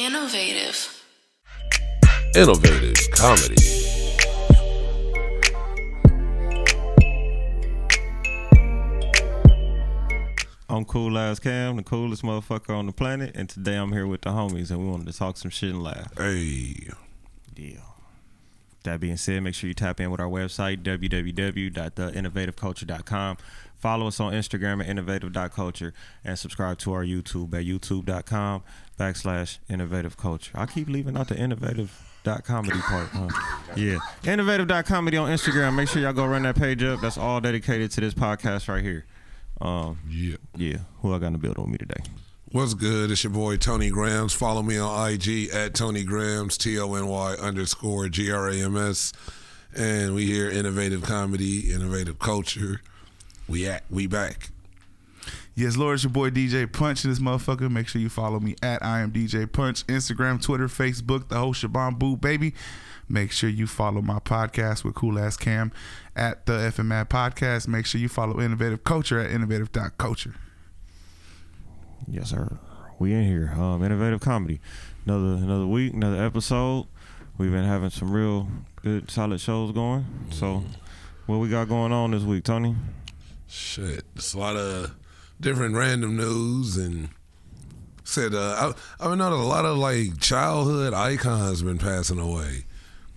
Innovative. Innovative comedy. I'm Cool Ass Cam, the coolest motherfucker on the planet, and today I'm here with the homies, and we wanted to talk some shit and laugh. Hey. Yeah. That being said, make sure you tap in with our website, www.theinnovativeculture.com. Follow us on Instagram at innovative.culture, and subscribe to our YouTube at youtube.com/innovativeculture. I keep leaving out the innovative.comedy part, huh? Yeah. Innovative.comedy on Instagram. Make sure y'all go run that page up. That's all dedicated to this podcast right here. Yeah. Who I got in the building with me today? What's good? It's your boy Tony Grams. Follow me on IG at Tony Grams, TONY_GRAMS. And we here, Innovative Comedy, Innovative Culture. We back. Yes, Lord, it's your boy DJ Punch in this motherfucker. Make sure you follow me at I am DJ Punch, Instagram, Twitter, Facebook, the whole shabam boo, baby. Make sure you follow my podcast with Cool Ass Cam at the FMAD Podcast. Make sure you follow Innovative Culture at innovative.culture. Yes, sir. We in here. Innovative comedy. Another week, another episode. We've been having some real good, solid shows going. So, what we got going on this week, Tony? Shit. It's a lot of different random news and said I've noticed a lot of like childhood icons been passing away.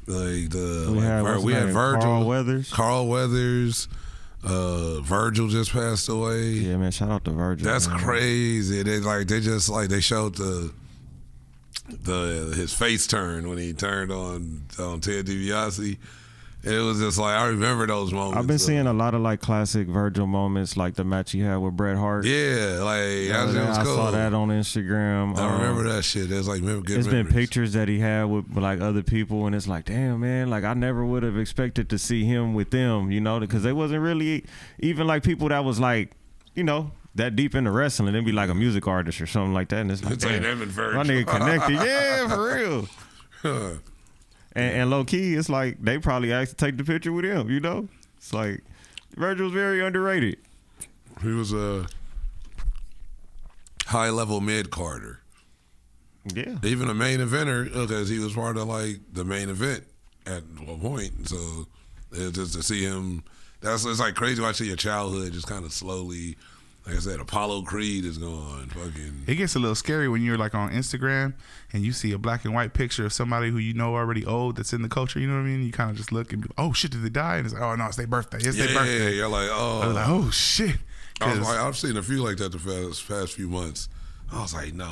Like we had Virgil, Carl Weathers, Virgil just passed away. Yeah, man, shout out to Virgil. That's man. crazy. They showed his face turn when he turned on Ted DiBiase. And it was just like, I remember those moments. I've been seeing a lot of like classic Virgil moments, like the match he had with Bret Hart. Yeah, like I saw that on Instagram. I remember that shit. There's like good There's memories. been pictures that he had with like other people, and it's like, damn, man, like I never would have expected to see him with them, you know, because they wasn't really even like people that was like, you know, that deep into wrestling. They'd be like a music artist or something like that, and it's like, It's like them and Virgil. my nigga connected, yeah, for real. And low key, it's like they probably asked to take the picture with him, you know? It's like Virgil's very underrated. He was a high level mid carder. Yeah. Even a main eventer, because he was part of like the main event at one point. So just to see him, it's like crazy watching your childhood just kind of slowly. Like I said, Apollo Creed is gone. Fucking. It gets a little scary when you're like on Instagram and you see a black and white picture of somebody who you know already old that's in the culture. You know what I mean? You kind of just look and be like, oh shit, did they die? And it's like, oh no, it's their birthday. It's their birthday. Yeah, you're like, oh. I was like, oh shit. I've seen a few like that the past few months. I was like, no.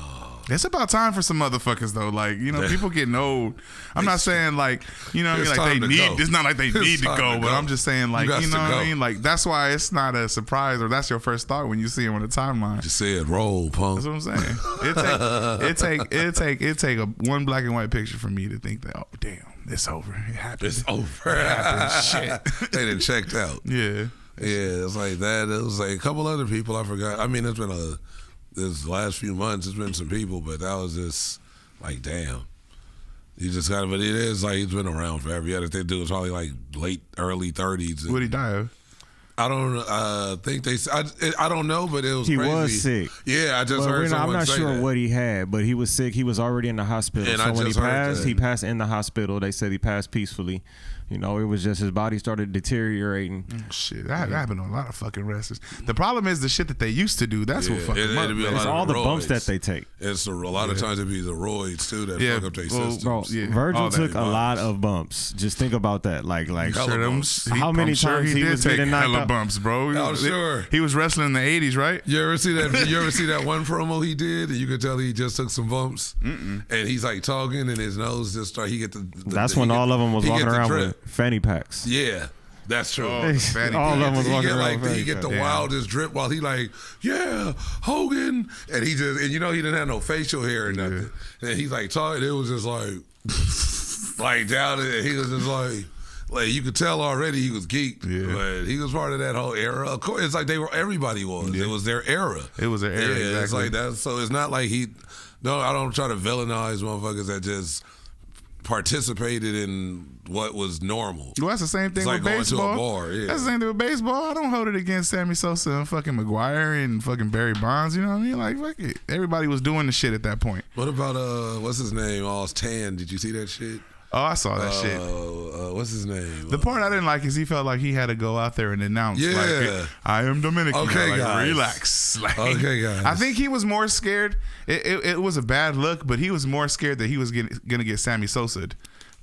It's about time for some motherfuckers though. Like, you know, people getting old. I'm not saying like, you know what I mean? Like they need, it's not like they need to go, but I'm just saying like, you know what I mean? Like that's why it's not a surprise or that's your first thought when you see him on the timeline. Just said roll, punk. That's what I'm saying. It take a one black and white picture for me to think that, oh damn, it's over. It happened. It's over. It happened. Shit. They done checked out. Yeah. Yeah, it's like that. It was like a couple other people I forgot. I mean, it's been this last few months, it's been some people, but that was just like, damn. You just got, but it is like he's been around forever. Yeah, they do. It's probably like early 30s. What did he die of? I don't think I don't know, but it was He crazy. was sick. Yeah, I just heard someone I'm not say sure that. what he had, but he was sick. He was already in the hospital. And so I when just heard that. he passed in the hospital. They said he passed peacefully. You know, it was just his body started deteriorating. Shit, that happened to a lot of fucking wrestlers. The problem is the shit that they used to do. That's what fucking up. It's all the bumps that they take. It's a lot of times it be the roids too that fuck up their systems. Bro, Virgil took a lot of bumps. Just think about that. Like how many times he was getting knocked out? Bumps, bro. I'm sure. He was wrestling in the 80s, right? You ever see that? You ever see that one promo he did, and you could tell he just took some bumps, and he's like talking, and his nose just started. He get the. That's when all of them was walking around with fanny packs. Yeah. That's true. All of them was walking around. He get the wildest drip while he like, yeah, Hogan, and he just, and you know he didn't have no facial hair or nothing, and he's like talking. It was just like down, and he was just like you could tell already he was geeked, but he was part of that whole era. Of course, it's like everybody was. It was their era. It was their era. Yeah, exactly. it's like that. So it's not like I don't try to villainize motherfuckers that just participated in what was normal. Well, that's the same thing It's like with going baseball. to a bar, yeah. That's the same thing with baseball. I don't hold it against Sammy Sosa and fucking McGuire and fucking Barry Bonds. You know what I mean? Like, fuck it. Everybody was doing the shit at that point. What about what's his name? Oz Tan. Did you see that shit? Oh, I saw that shit. What's his name? The part I didn't like is he felt like he had to go out there and announce, Yeah. like, I am Dominican. Okay, like, guys. relax. Like, Okay, guys. I think he was more scared. It was a bad look, but he was more scared that he was going to get Sammy Sosa'd.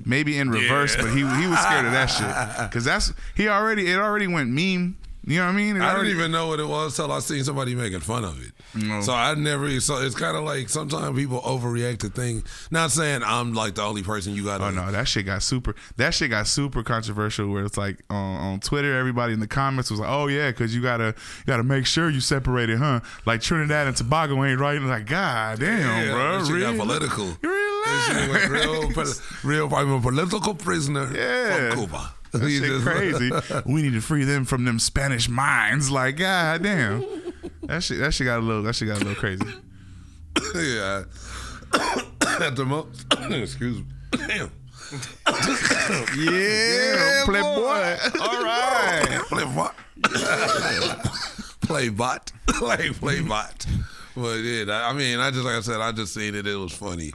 Maybe in reverse, but he was scared of that shit. Because it already went meme. You know what I mean? I didn't even know what it was till I seen somebody making fun of it. No. So it's kind of like sometimes people overreact to things. Not saying I'm like the only person you got. Oh no, that shit got super controversial. Where it's like on Twitter, everybody in the comments was like, "Oh yeah, because you gotta make sure you separate it, huh? Like Trinidad and Tobago ain't right." And like, God damn, bro, that shit really? got political. Relax. That shit went real. I'm a political prisoner Yeah. from Cuba. That shit crazy. We need to free them from them Spanish minds. Like, God damn. That shit got a little crazy. Yeah. At the most, excuse me. Damn. Yeah, playboy. All right. Play bot. Play bot. Like play bot. But yeah, I mean, like I said, I just seen it. It was funny.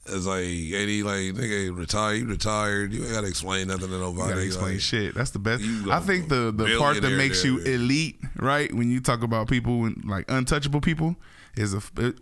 It's like, and he like, nigga, retired. You ain't gotta explain nothing to nobody. You gotta explain like, shit. That's the best. You I think the part that billionaire makes you there. elite, right? When you talk about people like untouchable people,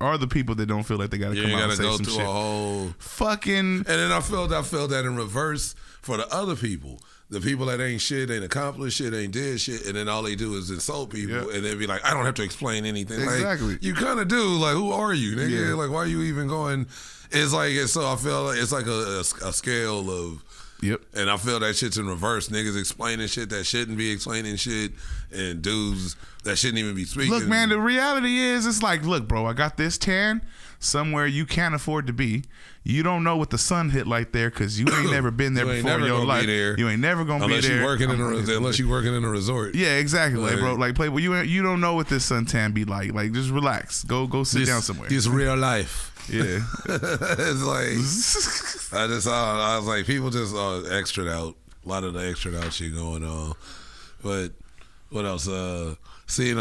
are the people that don't feel like they gotta You come ain't out gotta and say go some through shit. a whole. Fucking. And then I felt that in reverse for the other people. The people that ain't shit, ain't accomplished shit, ain't did shit, and then all they do is insult people, Yeah. and then be like, I don't have to explain anything. Exactly. Like, you kind of do. Like, who are you, nigga? Yeah. Like, why are you even going? It's like, so I feel like it's like a scale of. Yep. And I feel that shit's in reverse. Niggas explaining shit that shouldn't be explaining shit, and dudes that shouldn't even be speaking. Look, man, the reality is, it's like, look, bro, I got this tan somewhere you can't afford to be. You don't know what the sun hit like there because you ain't never been there You ain't before in never your gonna life. be there. You ain't never gonna unless be there you working unless you working in a resort. Yeah, exactly, like, Like- bro. Like, Playboy, you don't know what this suntan be like. Like, just relax. Go sit down somewhere. It's real life. Yeah. It's like I was like, people just extra out. A lot of the extra out shit going on. But what else? Seeing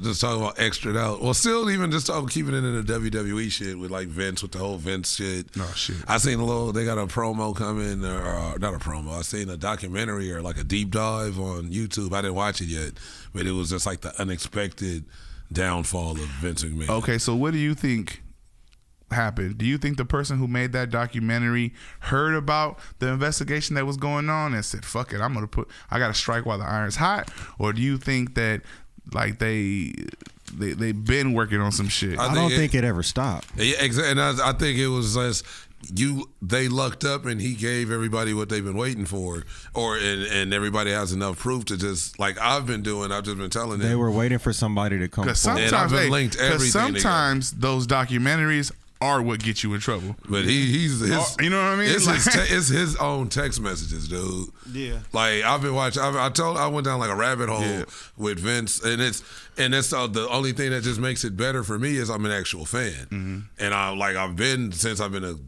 just talking about extra out. Well, still even just talking keeping it in the WWE shit with like Vince, with the whole Vince shit. Oh shit. I seen they got a promo coming, or not a promo. I seen a documentary or like a deep dive on YouTube. I didn't watch it yet, but it was just like the unexpected downfall of Vince McMahon. Okay, so what do you think happened? Do you think the person who made that documentary heard about the investigation that was going on and said, "Fuck it, I gotta strike while the iron's hot"? Or do you think that like they've been working on some shit? I don't think it ever stopped. Yeah, exactly. And I think it was just they lucked up and he gave everybody what they've been waiting for, and everybody has enough proof to just like I've been doing. I've just been telling them They were waiting for somebody to come Because forward. And I've sometimes, been linked everything sometimes those documentaries are what get you in trouble. But he's his, You know what I mean? It's, Like- it's his own text messages, dude. Yeah. Like I've been watching. I went down like a rabbit hole Yeah. with Vince, and that's the only thing that just makes it better for me is I'm an actual fan, Mm-hmm. and I've been since I've been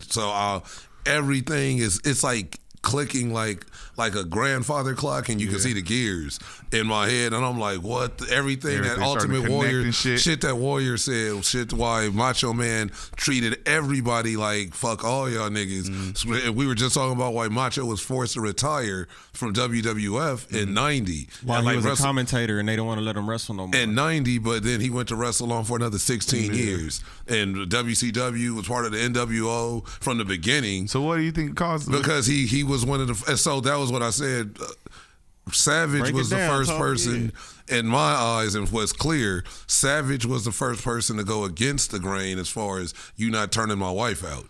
everything it's like clicking like a grandfather clock, and you can see the gears in my head, and I'm like, what? Everything that Everything starting Ultimate to connect Warrior and shit. that Warrior said, shit why Macho Man treated everybody like fuck all y'all niggas. Mm-hmm. So we were just talking about why Macho was forced to retire from WWF in '90. While And he like was a commentator and they don't want to let him wrestle no more. in '90, but then he went to wrestle on for another 16 years. And WCW was part of the NWO from the beginning. So what do you think caused Because he was one of the, and so that was what I said. Savage Break it was the down, first talk, person in my eyes, and was clear. Savage was the first person to go against the grain as far as you not turning my wife out.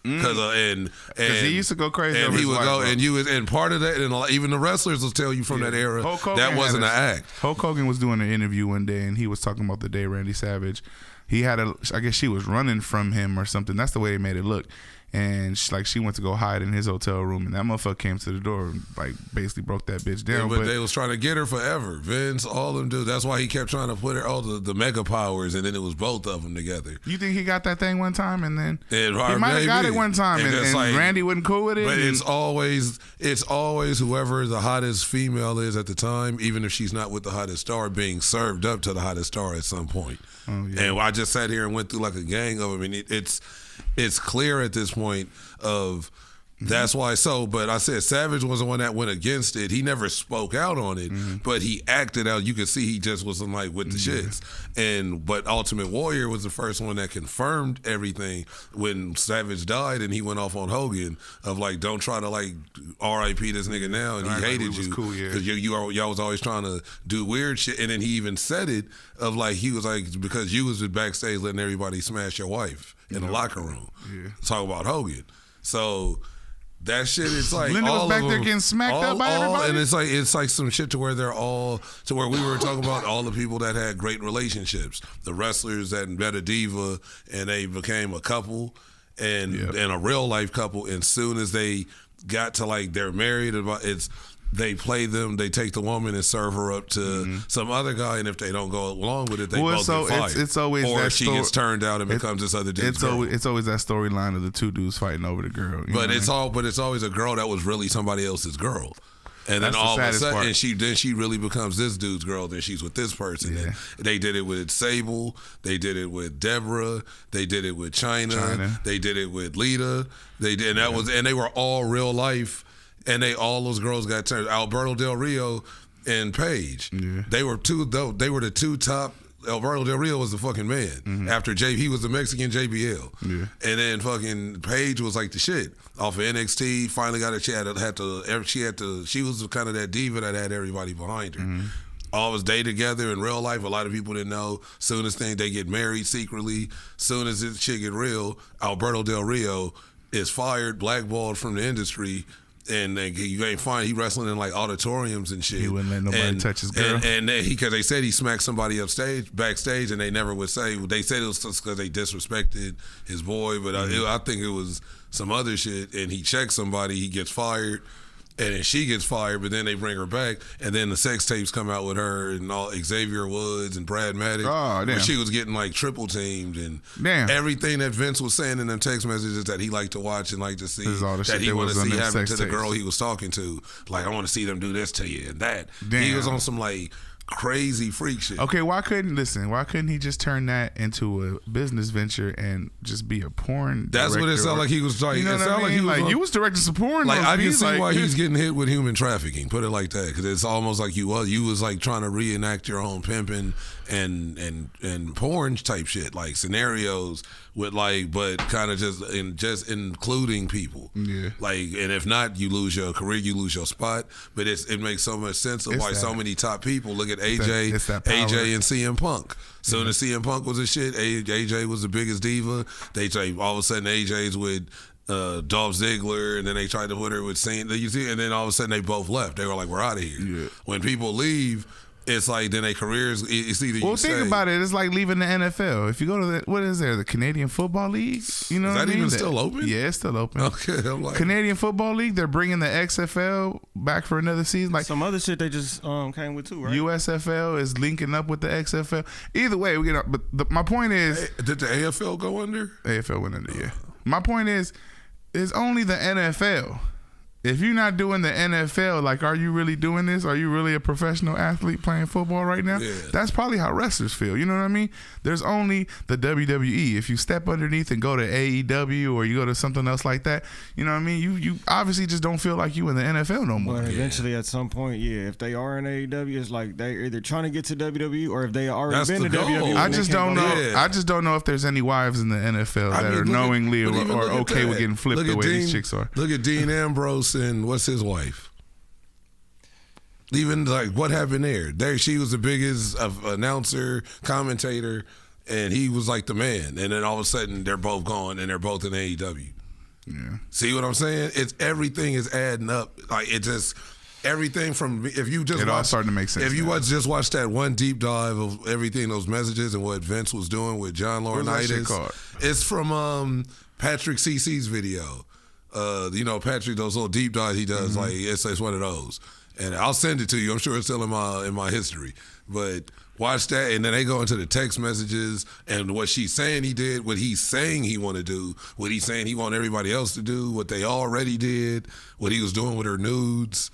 Because and he used to go crazy and over he his would wife, go, bro. and you was, and part of that, and even the wrestlers will tell you from that era Hulk Hogan that wasn't an had act. Hulk Hogan was doing an interview one day, and he was talking about the day Randy Savage. He had I guess she was running from him or something. That's the way they made it look. and she went to go hide in his hotel room, and that motherfucker came to the door and like basically broke that bitch down. Yeah, but they was trying to get her forever. Vince, all them dudes. That's why he kept trying to put her the mega powers, and then it was both of them together. You think he got that thing one time, and then he might have got it one time, and like, Randy wasn't cool with it? But it's always whoever the hottest female is at the time, even if she's not with the hottest star, being served up to the hottest star at some point. Oh, yeah. And I just sat here and went through like a gang of them, and it's clear at this point of that's why. So, but I said Savage was the one that went against it. He never spoke out on it, but he acted out. You could see he just wasn't like with the shits. But Ultimate Warrior was the first one that confirmed everything when Savage died, and he went off on Hogan of like, don't try to like R.I.P. this nigga now, and he hated you because y'all was always trying to do weird shit. And then he even said it of like he was like, because you was backstage letting everybody smash your wife in the locker room. Yeah. Talk about Hogan. So that shit is like Linda all was back of there them, getting smacked up by everybody, and it's like some shit to where they're all to where we were talking about all the people that had great relationships, the wrestlers that met a diva and they became a couple and a real life couple, and soon as they got to like they're married, they play them. They take the woman and serve her up to some other guy, and if they don't go along with it, they both get fired. It's always or that she gets turned out and becomes this other dude's girl. It's always that storyline of the two dudes fighting over the girl. But it's always a girl that was really somebody else's girl. And then all of a sudden, and she really becomes this dude's girl. Then she's with this person. Yeah. And they did it with Sable. They did it with Deborah. They did it with China. They did it with Lita. They did, and they were all real life. And all those girls got turned. Alberto Del Rio and Paige. Yeah. They were the two top. Alberto Del Rio was the fucking man. After he was the Mexican JBL. Yeah. And then fucking Paige was like the shit. Off of NXT, finally got it. She was kind of that diva that had everybody behind her. Always day together in real life. A lot of people didn't know. Soon as they get married secretly, soon as this shit get real, Alberto Del Rio is fired, blackballed from the industry. And you ain't find he wrestling in like auditoriums and shit. He wouldn't let nobody touch his girl. And because they said he smacked somebody backstage, and they never would say. They said it was just because they disrespected his boy, but I think it was some other shit. And he checked somebody, he gets fired, and then she gets fired. But then they bring her back, and then the sex tapes come out with her and all Xavier Woods and Brad Maddox. Oh, damn. Where she was getting like triple teamed and everything that Vince was saying in them text messages that he liked to watch and liked to see that he wanted to see happen to the girl he was talking to. Like, I want to see them do this to you and that. Damn. He was on some like crazy freak shit. Okay, why couldn't he just turn that into a business venture and just be a porn That's director? What it sounded like he was like. You know it sounded like he was like you was directing some porn. Like, I can see why he's getting hit with human trafficking. Put it like that, because it's almost like you was like trying to reenact your own pimping and porn type shit, like scenarios with like, but kind of just including people. Yeah. Like, and if not, you lose your career, you lose your spot. But it makes so much sense of why so many top people look at AJ and CM Punk. Soon as CM Punk was a shit, AJ was the biggest diva. They all of a sudden AJ's with Dolph Ziggler, and then they tried to put her with Cena. You see, and then all of a sudden they both left. They were like, "We're out of here." Yeah. When people leave, it's like then their careers. It's either well, think about it. It's like leaving the NFL. If you go to what is there? The Canadian Football League. You know, is that even still open? Yeah, it's still open. Okay, I'm like Canadian Football League. They're bringing the XFL back for another season. Like some other shit they just came with too, right? USFL is linking up with the XFL. Either way, we get. But my point is, did the AFL go under? AFL went under. Yeah. My point is, it's only the NFL. If you're not doing the NFL, like, are you really doing this? Are you really a professional athlete playing football right now? Yeah. That's probably how wrestlers feel. You know what I mean? There's only the WWE. If you step underneath and go to AEW or you go to something else like that, you know what I mean? You obviously just don't feel like you in the NFL no more. But eventually, at some point, if they are in AEW, it's like they're either trying to get to WWE or if they already been to WWE. I just don't know. I just don't know if there's any wives in the NFL that are knowingly or okay with getting flipped the way these chicks are. Look at Dean Ambrose and what's his wife? Even like what happened there? She was the biggest announcer, commentator, and he was like the man. And then all of a sudden they're both gone and they're both in AEW. Yeah. See what I'm saying? It's everything is adding up. Like it just everything from if you just all starting to make sense. If you just watch that one deep dive of everything, those messages and what Vince was doing with John Laurinaitis. What's that shit called? It's from Patrick CC's video. You know, Patrick, those little deep dives he does, like it's one of those. And I'll send it to you. I'm sure it's still in my history. But watch that, and then they go into the text messages and what she's saying he did, what he's saying he want to do, what he's saying he want everybody else to do, what they already did, what he was doing with her nudes.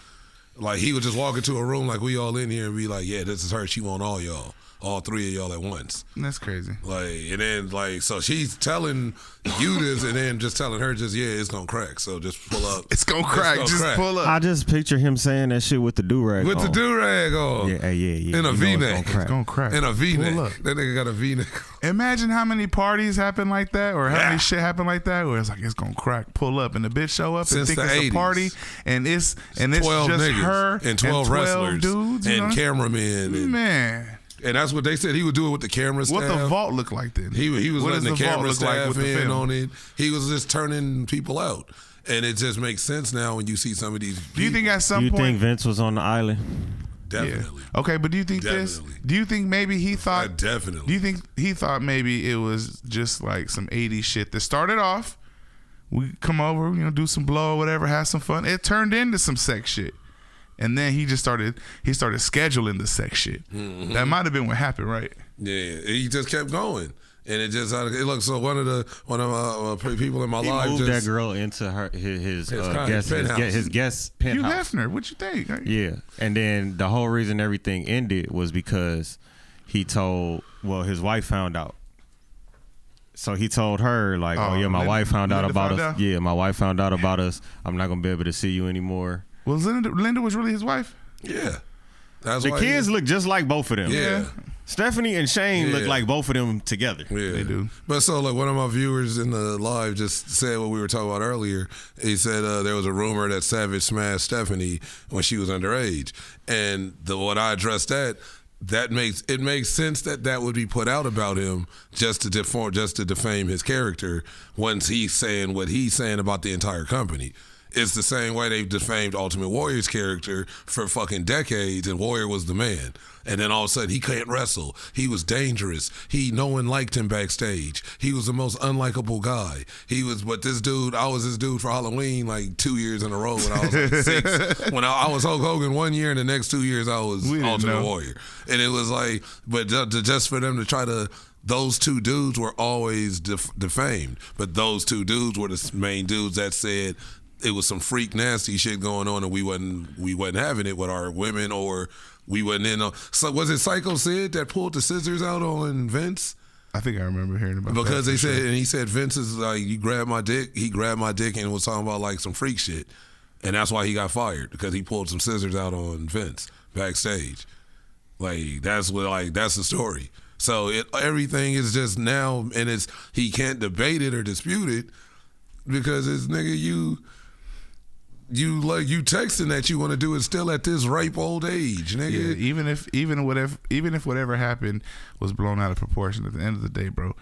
Like, he would just walk into a room like we all in here and be like, yeah, this is her. She want all y'all. All three of y'all at once. That's crazy. Like, and then, like, so she's telling you this and then just telling her just, yeah, it's gonna crack. So just pull up. It's gonna crack. Just pull up. I just picture him saying that shit with the do-rag With on. the do-rag on. Yeah. In a V-neck. It's gonna crack. In a V-neck. Pull up. That nigga got a V-neck. Imagine how many parties happen like that, or how many shit happen like that, where it's like it's gonna crack, pull up, and the bitch show up Since and think the it's 80s. a party, and it's 12 just niggas her and 12 wrestlers dudes, you and know? cameramen. And, Man, and that's what they said he would do it with the camera staff. what the vault look like then? He was What letting does the vault camera look like staff with the in film? on it. He was just turning people out. And it just makes sense now when you see some of these Do you think at some You point? think Vince was on the island? Definitely. Yeah. Okay, but do you think Definitely. Do you think maybe he thought? Definitely. Do you think he thought maybe it was just like some 80s shit that started off? We come over, do some blow or whatever, have some fun. It turned into some sex shit, and then he started scheduling the sex shit. Mm-hmm. That might have been what happened, right? Yeah, he just kept going. And it just, so one of my people in my He life moved just. that girl into his penthouse. guest Hugh penthouse. Hefner, what you think? Yeah, and then the whole reason everything ended was because he told, his wife found out. So he told her, like, oh yeah, my wife found out Linda about found us. out? Yeah, my wife found out about us. I'm not gonna be able to see you anymore. Well, Linda was really his wife? Yeah. That's The why kids look just like both of them. Yeah. Stephanie and Shane look Yeah. like both of them together. Yeah. They do. But so, like, one of my viewers in the live just said what we were talking about earlier. He said there was a rumor that Savage smashed Stephanie when she was underage. And what I addressed that makes sense that would be put out about him just to defame his character once he's saying what he's saying about the entire company. It's the same way they've defamed Ultimate Warrior's character for fucking decades, and Warrior was the man. And then all of a sudden, he can't wrestle. He was dangerous. No one liked him backstage. He was the most unlikable guy. But this dude, I was this dude for Halloween like 2 years in a row when I was like 6. When I was Hulk Hogan 1 year, and the next 2 years I was Ultimate Warrior. And it was like, but just for them to try to, those two dudes were always defamed. But those two dudes were the main dudes that said, it was some freak nasty shit going on, and we wasn't having it with our women, or we wasn't in. So was it Psycho Sid that pulled the scissors out on Vince? I think I remember hearing about that. Because they said, and he said Vince is like, you grabbed my dick. He grabbed my dick and was talking about like some freak shit, and that's why he got fired, because he pulled some scissors out on Vince backstage. Like that's the story. So everything is just now, and he can't debate it or dispute it because it's nigga you texting that you want to do it still at this ripe old age, nigga. Yeah, even if whatever happened was blown out of proportion, at the end of the day, bro,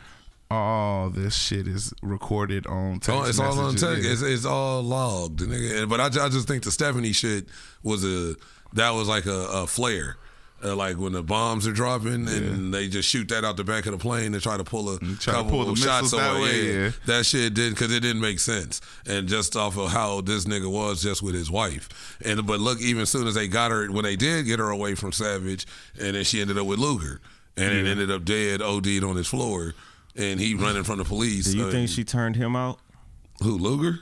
all this shit is recorded on text. It's all on text. Yeah. It's all logged, nigga. But I just think the Stephanie shit was like a flare. Like when the bombs are dropping and they just shoot that out the back of the plane and try to pull a couple of shots away. Yeah. That shit because it didn't make sense. And just off of how this nigga was just with his wife. But look, even as soon as they got her, when they did get her away from Savage, and then she ended up with Luger. And it ended up dead, OD'd on his floor. And he running from the police. Do you think she turned him out? Who, Luger?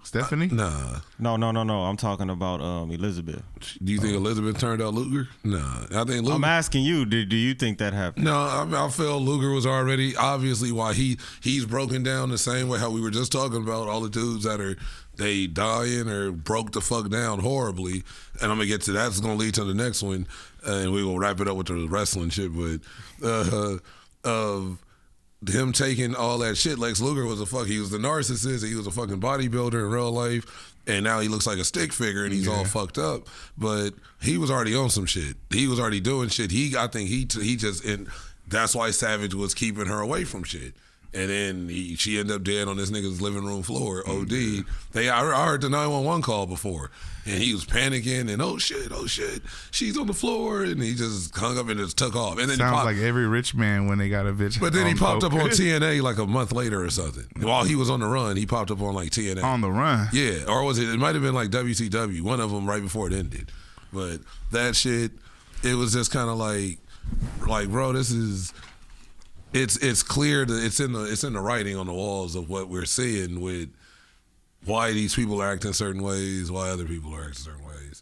Stephanie? Nah. No. I'm talking about Elizabeth. Do you think Elizabeth turned out Luger? Nah. I think Luger. I'm asking you, do you think that happened? No, I feel Luger was already obviously why he's broken down the same way how we were just talking about all the dudes that they dying or broke the fuck down horribly. And I'm gonna get to that. It's gonna lead to the next one, and we will wrap it up with the wrestling shit. But of him taking all that shit, Lex Luger was he was the narcissist. He was a fucking bodybuilder in real life, and now he looks like a stick figure and he's all fucked up. But he was already on some shit. He was already doing shit. I think he just, and that's why Savage was keeping her away from shit. And then she ended up dead on this nigga's living room floor. OD. I heard the 911 call before, and he was panicking and oh shit, she's on the floor, and he just hung up and just took off. And then sounds like every rich man when they got a bitch. But then he popped up on TNA like a month later or something. While he was on the run, he popped up on like TNA. On the run, yeah, or was it? It might have been like WCW. One of them right before it ended. But that shit, it was just kind of like bro, this is. It's clear that it's in the writing on the walls of what we're seeing with why these people are acting certain ways, why other people are acting certain ways.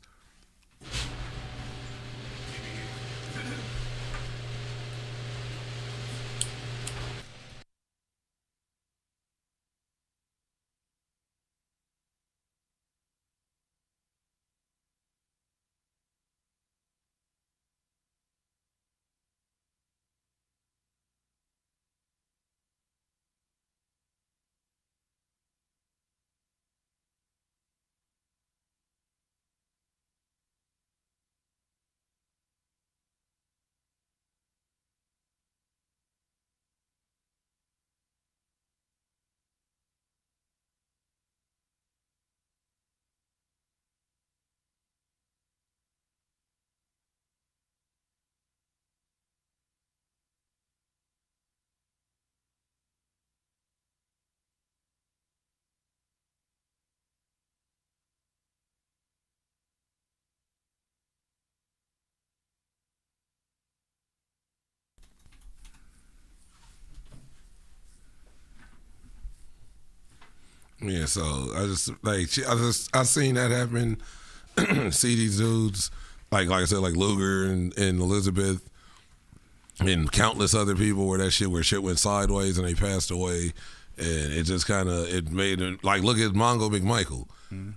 Yeah, so I seen that happen. See these dudes, like I said, like Luger and Elizabeth, and countless other people where shit went sideways and they passed away, and it just kind of it made it like look at Mongo McMichael.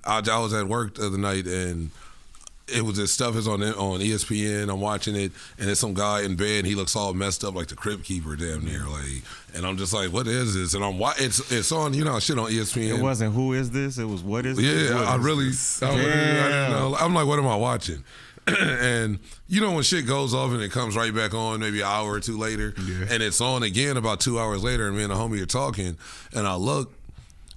I was at work the other night and it was this stuff is on ESPN. I'm watching it, and it's some guy in bed. And he looks all messed up, like the Crypt Keeper, damn near. Like, and I'm just like, what is this? And it's on, shit on ESPN. It wasn't who is this? It was what is this? Yeah, I didn't know. I'm like, what am I watching? And when shit goes off and it comes right back on maybe an hour or two later, and it's on again about 2 hours later, and me and the homie are talking, and I look.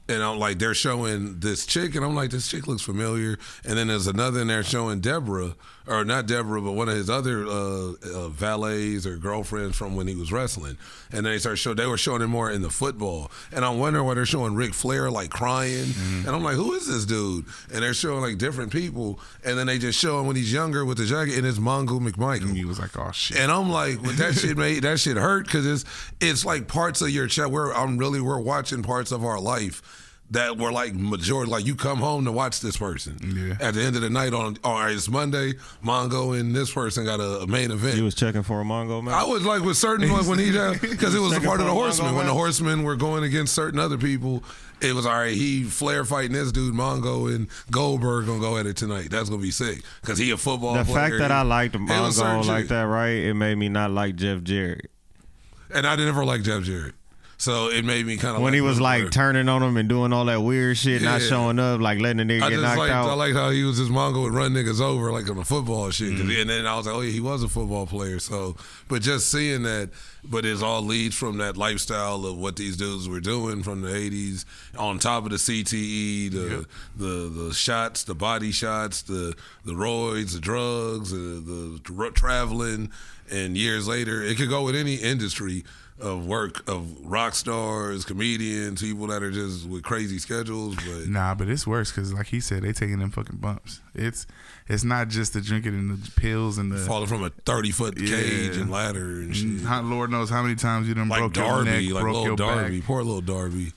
And I'm like, they're showing this chick, and I'm like, this chick looks familiar. And then there's another in there showing Deborah, or not Deborah, but one of his other valets or girlfriends from when he was wrestling. And then they were showing him more in the football. And I'm wondering why they're showing Ric Flair like crying. And I'm like, who is this dude? And they're showing like different people. And then they just show him when he's younger with the jacket, and it's Mongo McMichael. And he was like, oh shit. And I'm like, well, that shit hurt because it's like parts of your chat where we're watching parts of our life that were like majority, like you come home to watch this person. Yeah. At the end of the night it's Monday, Mongo and this person got a main event. You was checking for a Mongo match? I was like with certain, like when because it was a part of the Horsemen. When the Horsemen were going against certain other people, it was all right, Flair fighting this dude, Mongo and Goldberg gonna go at it tonight. That's gonna be sick. Cause he a football player. The fact that I liked Mongo like that, right, it made me not like Jeff Jarrett. And I never liked Jeff Jarrett. So it made me kind of when he was like turning on him and doing all that weird shit, not showing up, like letting the nigga get knocked out. I liked how he was just Mongo would run niggas over like on the football shit. And then I was like, oh yeah, he was a football player. So, but just seeing that, but it all leads from that lifestyle of what these dudes were doing from the 80s, on top of the CTE, the shots, the body shots, the roids, the drugs, the traveling, and years later, it could go with any industry of work of rock stars, comedians, people that are just with crazy schedules. But it's worse because, like he said, they taking them fucking bumps. It's not just the drinking and the pills and the falling from a 30-foot cage and ladder and shit. Lord knows how many times you done like broke Darby, your neck, like broke little your Darby, back. Poor little Darby.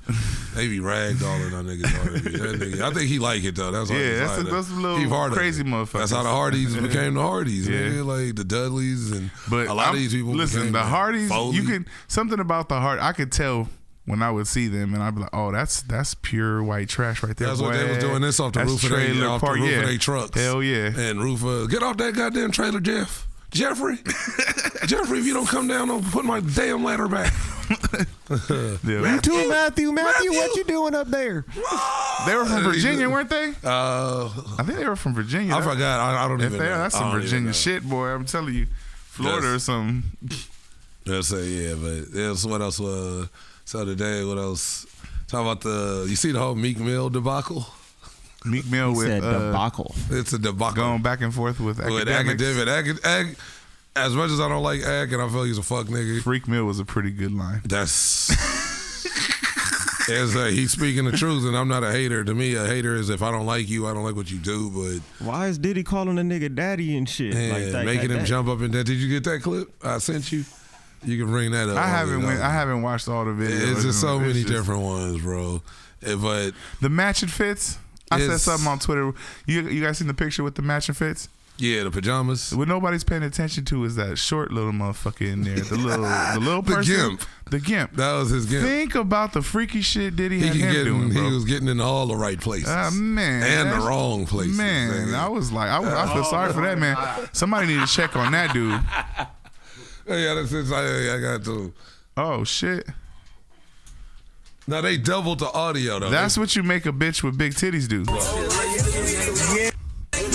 They be ragdolling on nigga Darby. That nigga, I think he like it though. That's that's a little crazy motherfucker. That's how the Hardys became the Hardys. Yeah, like the Dudleys and a lot of these people. Listen, the Hardys. You can something about the Hardys. I could tell when I would see them, and I'd be like, "Oh, that's pure white trash right there." That's what they was doing. This off the roof of their trucks. Hell yeah! And get off that goddamn trailer, Jeffrey, if you don't come down, I'll put my damn ladder back. You too, Matthew, what you doing up there? They were from Virginia, weren't they? I think they were from Virginia. I forgot. I don't even know. That's some Virginia shit, boy. I'm telling you, Florida or something. They'll say, yeah, but what else? So today, what else? Talk about you see the whole Meek Mill debacle? Meek Mill with Said debacle. It's a debacle. going back and forth with academics. Ag, as much as I don't like Ag, and I feel he's a fuck nigga. Freak Mill was a pretty good line. That's he's speaking the truth, and I'm not a hater. To me, a hater is if I don't like you, I don't like what you do. But Why is Diddy calling a nigga daddy and shit? and Like making him that? jump up and down. Did you get that clip I sent you? You can bring that up. I haven't watched all the videos. It's just so It's many just- different ones, bro. But The matching fits. I said It's- something on Twitter. You guys seen the picture with the matching fits? yeah, the pajamas. What nobody's paying attention to is that short little motherfucker in there. The little The person. gimp. The gimp. That was his gimp. Think about the freaky shit Diddy He had him doing, bro. he was getting into all the right places. Man, and the that's- wrong places. Man, I was like, I feel sorry for that man. Somebody need to check on that dude. Yeah, that's it. I got to. Oh shit. Now they doubled the audio though. That's what you make a bitch with big titties do.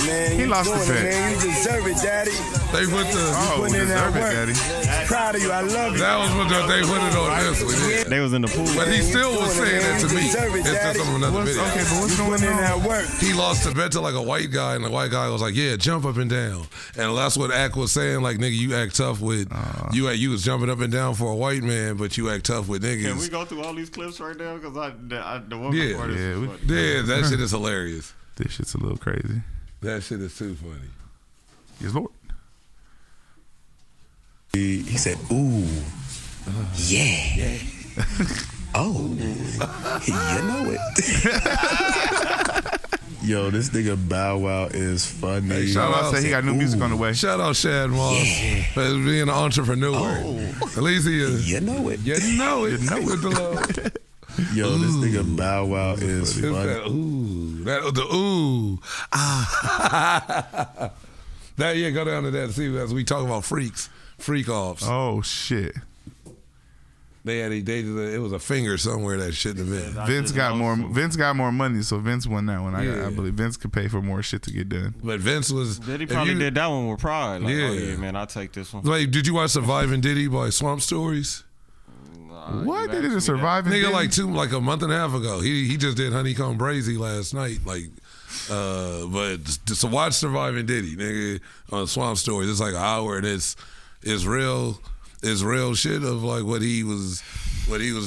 Man, He you lost the doing bet. it, man. You deserve it, Daddy. they put the. Oh, Putting in deserve that it, work. daddy. Proud of you. I love you. That was what they put it on this one. Yeah. They was in the pool. But he still was doing it, saying man. that to You me. deserve it, It's just Daddy. on another video. Okay, but what's You going putting in that on? work. He lost the bet to like a white guy, and the white guy was like, "Yeah, jump up and down." And that's what Ack was saying. Like, nigga, you act tough with you was jumping up and down for a white man, but you act tough with niggas. Can we go through all these clips right now? Because the one Yeah. part is Yeah, we- funny. Yeah, that shit is hilarious. This shit's a little crazy. That shit is too funny. Yes, Lord. He said, ooh, yeah. Oh, you know it. Yo, this nigga Bow Wow is funny. Hey, Shout out, say he got new music on the way. Shout out Shad Moss for being an entrepreneur. At least he is. You know it. You know it. You know it. With the love. Yo, this nigga Bow Wow is It's funny. that ooh. The ooh. Ah. That, yeah, go down to that. See, as we talk about freak offs. Oh shit. It was a finger somewhere that shouldn't have been. Vince got more money, so Vince won that one. Yeah. I believe Vince could pay for more shit to get done. But Vince was. Diddy if probably you- did that one with pride. Like, Yeah. oh yeah, man, I'll take this one. Like, did you watch Surviving Diddy by Swamp Stories? What? They didn't survive. Nigga, like a month and a half ago, he just did Honeycomb Brazy last night. Like, but just to watch Surviving Diddy, nigga, on Swamp Stories, it's like an hour, and it's real shit of like what he was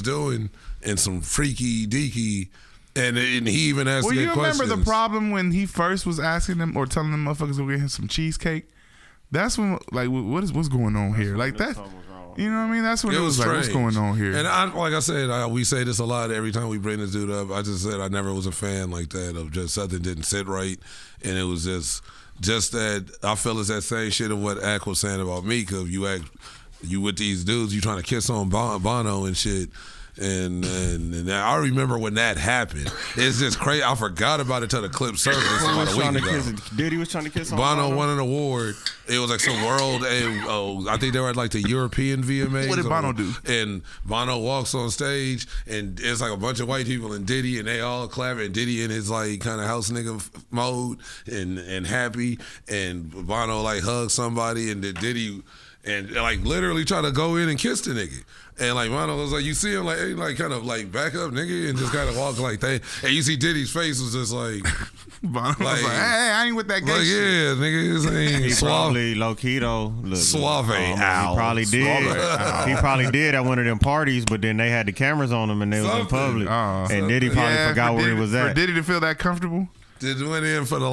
doing, and some freaky deaky, and he even asked. Well, you remember questions. the problem when he first was asking them or telling them motherfuckers to get him some cheesecake? That's when, like, what's going on here? Like that. You know what I mean? That's when it was like, what's strange. going on here? And like I said, we say this a lot every time we bring this dude up. I just said I never was a fan like that of just something didn't sit right, and it was just that I feel it's that same shit of what Ack was saying about me. Cause you with these dudes, you trying to kiss on Bono and shit. And I remember when that happened. It's just crazy. I forgot about it till the clip surfaced about a week ago. Diddy was trying to kiss on Bono won an award. It was like some world. I think they were at like the European VMAs. What did Bono do? And Bono walks on stage, and it's like a bunch of white people and Diddy, and they all clapping. And Diddy in his like kind of house nigga mode and happy. And Bono like hugs somebody, and then Diddy and like literally try to go in and kiss the nigga. And like Bono was like, you see him like kind of like back up, nigga, and just kind of walk like that. And you see Diddy's face was just like, Bono was like, like, hey, I ain't with that gay like shit. yeah, nigga, his ain't He suave. probably low key though. Suave He owl. probably did. He probably did at one of them parties, but then they had the cameras on him and they was in Something. public. Oh. And Diddy probably Yeah, forgot for where he Diddy- was For at. Diddy to feel that comfortable, Just went in for the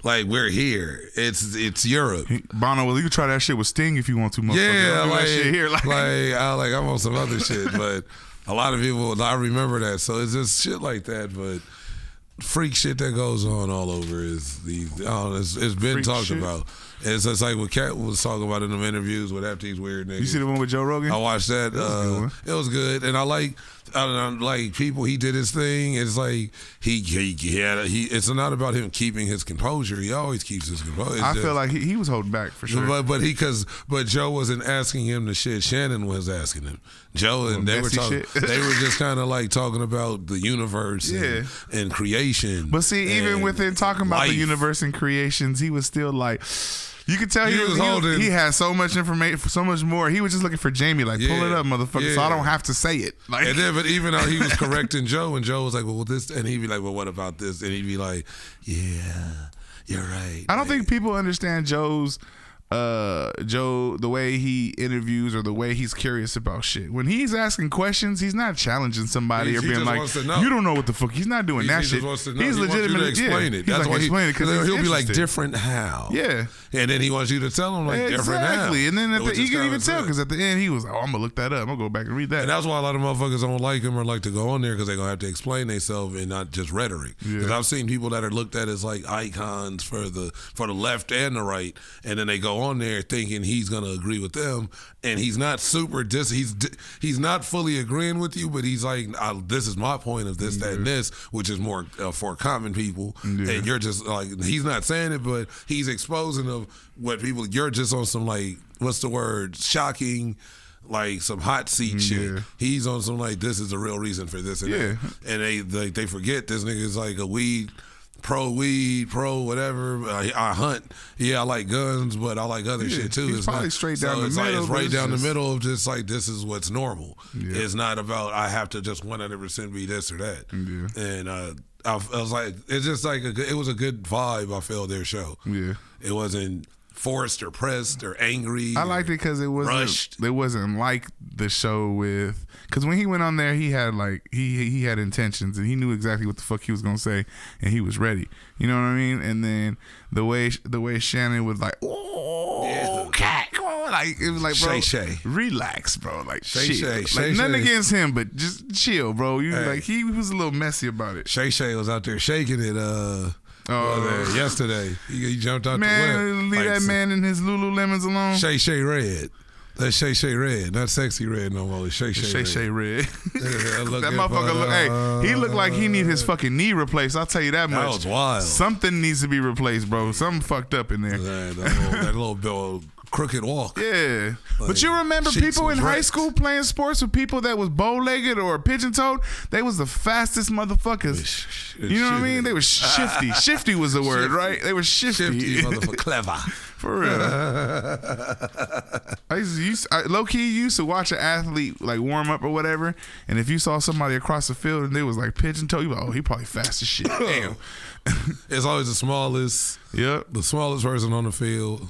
like we're here. It's Europe. Bono, well, you can try that shit with Sting if you want to, motherfucker. Yeah, Don't do that like shit here. I'm on some other shit, but a lot of people I remember that. So it's just shit like that, but freak shit that goes on all over is it's been Freak talked shit. about. It's just like what Cat was talking about in them interviews with after these weird niggas. You see the one with Joe Rogan? I watched that. was a good one. It was good, and I don't know, like people. He did his thing. It's like it's not about him keeping his composure. He always keeps his composure. It's I just- feel like he was holding back for sure. but Joe wasn't asking him the shit Shannon was asking him. Joe and they were messy talking. shit. They were just kind of like talking about the universe and creation. But see, even and within talking about the life. universe and creations, he was still like, You could tell He was holding- he had so much information, so much more. He was just looking for Jamie, like, pull it Yeah, up, motherfucker, so I yeah. don't have to say it. Like, And then, but even though he was correcting Joe, and Joe was like, well, this, and he'd be like, well, what about this? And he'd be like, yeah, you're right. I don't think people understand Joe, the way he interviews or the way he's curious about shit. When he's asking questions, he's not challenging somebody He or being just like, wants to know. you don't know what the fuck. He's not doing that He shit. just wants to know. He's He wants you to legitimately explain it. He's That's like, why explain it because he'll be like, interested. different how? Yeah. And then he wants you to tell him like different how. Exactly. And then Which you is can even kinda tell good. because at the end he was like, oh, I'm gonna look that up. I'm gonna go back and read that. And that's why a lot of motherfuckers don't like him or like to go on there because they're gonna have to explain themselves and not just rhetoric. Because I've seen people that are looked at as like icons for the left and the right, and then they go on there thinking he's gonna agree with them, and he's not super he's not fully agreeing with you, but he's like, this is my point of this, that, and this, which is more for common people, and you're just like, he's not saying it, but he's exposing of what people. You're just on some like, what's the word? Shocking. Like some hot seat shit. Yeah. He's on some like, this is the real reason for this and that. And they forget this nigga is like a weed, pro whatever. I hunt. Yeah, I like guns, but I like other shit too. He's It's probably not, straight down the it's middle, Like, it's but right it's down just- the middle of just like, this is what's normal. It's not about I have to just 100% be this or that. And I was like, it's just like it was a good vibe. I felt their show. Yeah. It wasn't forced or pressed or angry. I liked it because it wasn't rushed. It wasn't like the show with, because when he went on there, he had like he had intentions and he knew exactly what the fuck he was gonna say and he was ready. You know what I mean? And then the way Shannon would like, oh, cat, come on, like it was like, bro, Shay. relax, bro, like Shay chill. Shay, Like Shay nothing Shay. against him, but just chill, bro. You Hey. like he was a little messy about it. Shay Shay was out there shaking it yesterday. He jumped out the Man, whip. leave that man and his Lululemons alone. Shay Shay Red. That's Shay Shay Red, not Sexy Red no more. It's Shay Shay Shay Red. Shay Red. Yeah, That motherfucker look. Hey, he looked like he need his fucking knee replaced. I'll tell you that much. That was wild. Something needs to be replaced, bro. Something fucked up in there. That little bit crooked walk. Yeah, but you remember Sheets people in was high wrecked. school playing sports with people that was bow-legged or pigeon-toed? They was the fastest motherfuckers. You know what I mean? They were shifty. Shifty was the word, right? They were shifty. Shifty motherfucker, clever. For real. I low key used to watch an athlete like warm up or whatever, and if you saw somebody across the field and they was like pigeon toe, you be like, oh, he probably fast as shit. Damn. It's always the smallest person on the field,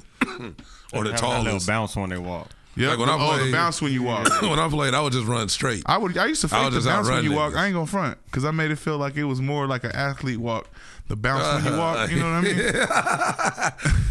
or the Have that little tallest. bounce when they walk. Yep. Like when I the played- bounce when you walk. When I played, I would just run straight. I used to I fake would the just bounce when outrun you walk. niggas. I ain't gonna front because I made it feel like it was more like an athlete walk. The bounce when you walk, you know what I mean?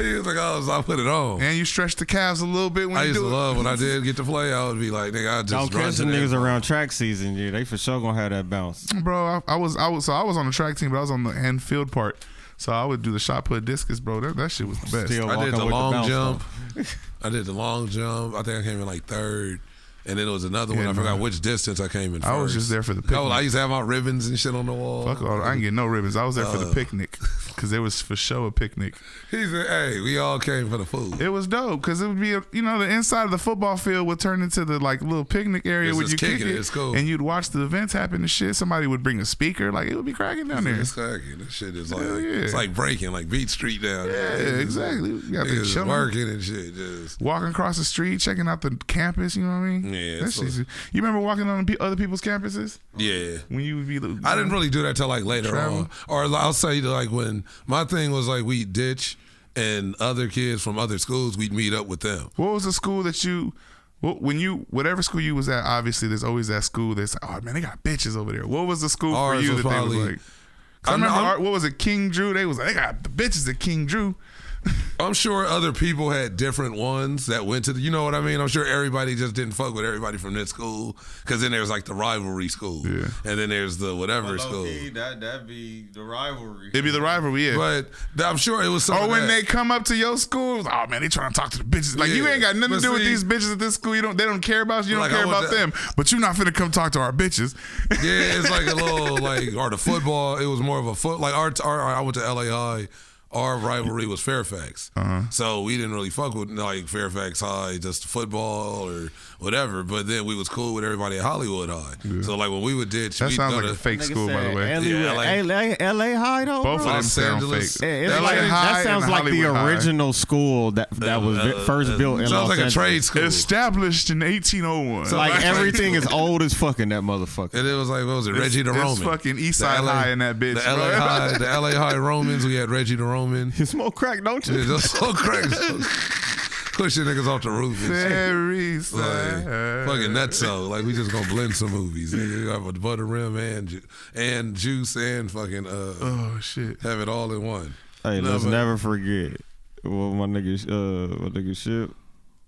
He was like, oh, so I put it on. And you stretch the calves a little bit when I you used do to it. love when I did get to play. I would be like, nigga, I just Don't run catch to them that niggas ball. around track season, yeah. They for sure gonna have that bounce. Bro, I was on the track team, but I was on the end field part. So I would do the shot put discus, bro. That shit was the best. Still I did walking the with long bounce, jump. though. I did the long jump. I think I came in like third. And then there was another one. Yeah, I forgot no. which distance I came in first. I was just there for the picnic. I used to have my ribbons and shit on the wall. Fuck all, I didn't get no ribbons. I was there for the picnic because there was for sure a picnic. He said, hey, we all came for the food. It was dope because it would be, the inside of the football field would turn into the like little picnic area It's where just you kick kicking it, it. It's cool. and you'd watch the events happen and shit. Somebody would bring a speaker, like it would be cracking down there. It's cracking. This shit is like, Hell yeah. it's like breaking, like Beat Street down Yeah, there. exactly. You got Niggas the just chilling, working and shit. Just walking across the street, checking out the campus. You know what I mean? Yeah, That so- shit's- you remember walking on other people's campuses yeah. when you would be? I didn't really do that till like later Travel? on. Or I'll say like when my thing was like we ditch and other kids from other schools, we'd meet up with them. What was the school that you? Whatever school you was at, obviously there's always that school that's oh man, they got bitches over there. What was the school Ours for you was that they probably- was like? 'Cause I I'm- remember I'm- what was it, King Drew? They was like, they got the bitches at King Drew. I'm sure other people had different ones that went to the, you know what I mean? I'm sure everybody just didn't fuck with everybody from this school. Because then there's like the rivalry school. Yeah. And then there's the whatever school. That'd be the rivalry. It'd be the rivalry, yeah. But I'm sure it was something. Or when they come up to your school, it's, oh man, they trying to talk to the bitches. Like you Yeah. ain't got nothing to But do with see- these bitches at this school. They don't care about you. You Like, don't I care went about to- them. But you're not finna come talk to our bitches. Yeah, it's like a little like, or the football, it was more of a foot, like I went to LA High. our rivalry was Fairfax. So we didn't really fuck with like Fairfax High, just football or whatever. But then we was cool with everybody at Hollywood High. So like when we would ditch, That we'd sounds go like to a fake school, by the way. LA High though. Both of bro? them Los sound Angeles. fake. It's LA like, High that sounds and like the Hollywood High. original school that was first built in sounds Los like Angeles. a trade school. Established in 1801. So Like Like- everything is old as fucking that motherfucker. And it was like, what was it, Reggie the It's Roman? fucking East The Side LA High in that bitch, The bro. LA High Romans, we had Reggie the Roman. You smoke crack, don't you? Yeah, just so crazy. Pushing niggas off the roof and shit. Very Like, sad. fucking nuts out. Like we just gonna blend some movies. Nigga, you have a butter rim and juice and fucking Oh shit. have it all in one. Hey, No, let's but- never forget what my nigga Ship.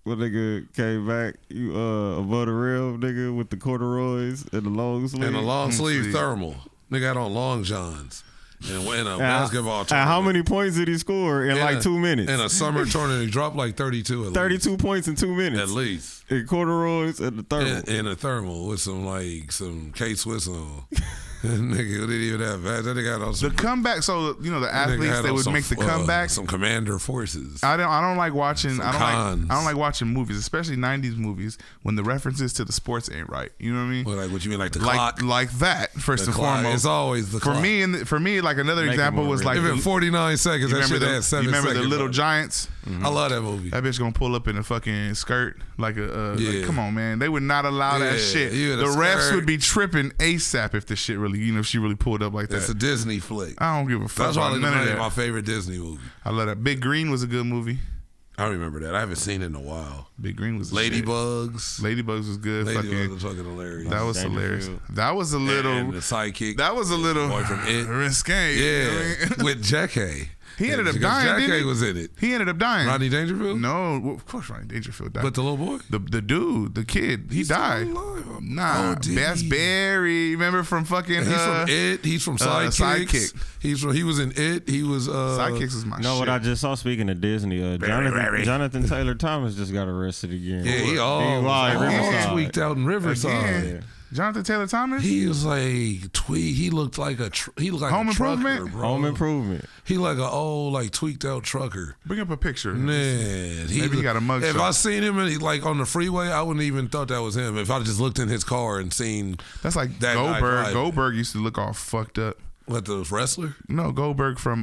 What nigga came back? You above the rim, nigga, with the corduroys and the long sleeve. And a long sleeve sleeve. thermal. Nigga had on long johns. And in a basketball And tournament. how many points did he score in like 2 minutes? In a summer tournament, he dropped like 32 at 32 points in 2 minutes. At least. In corduroys and the thermal. In a thermal with some K-Swiss on. Nigga didn't even have that. That nigga had on The some comeback. So the nigga athletes had that on would some, make the comeback. Some commander forces. I don't like watching. I cons. don't like watching movies, especially '90s movies, when the references to the sports ain't right. You know what I mean? Well, like what you mean, like the clock? Like that. First The and clock. foremost, It's always the for clock. me. For me, like another Make it example more was like. If in 49 seconds, You that remember, shit had 7 the seconds. Little on it. Giants? I love that movie. That bitch gonna pull up in a fucking skirt like a. Yeah. Like, come on, man. They would not allow that Yeah, shit. you in The a refs skirt. would be tripping ASAP if the shit really, if she really pulled up like that. It's a Disney flick. I don't give a fuck That's about probably none of my that. favorite Disney movie. I love that. Big Green was a good movie. I remember that. I haven't seen it in a while. Big Green was the shit. Ladybugs. Ladybugs was good. Ladybugs was fucking hilarious. That was hilarious. Dangerfield. That was a little. And the sidekick. That was a little Boy from It. risque. Yeah, you know what I mean? with Jack Hay. He ended up Because dying, Jack didn't Hay he? was in it. He ended up dying. Rodney Dangerfield? No, well, of course Rodney Dangerfield died. But the little boy? the dude, the kid, he He's still died. alive. Nah, Oh, did Bass he? Berry. Remember from fucking He's from It. He's from Sidekicks. Sidekick. He was in It. He was Sidekicks is my You know shit. what I just saw? Speaking of Disney, Jonathan Taylor Thomas just got arrested again. Yeah, he all wild in Riverside. tweaked out in Riverside. Again. Jonathan Taylor Thomas? He was like tweet. He looked like he looked like Home a trucker, Improvement? bro. Home Improvement. He like an old like tweaked out trucker. Bring up a picture. Man, Maybe he got a mugshot. If I seen him like on the freeway, I wouldn't even thought that was him. If I just looked in his car and seen That's like that guy Goldberg. driving. Goldberg used to look all fucked up. What, the wrestler? No, Goldberg from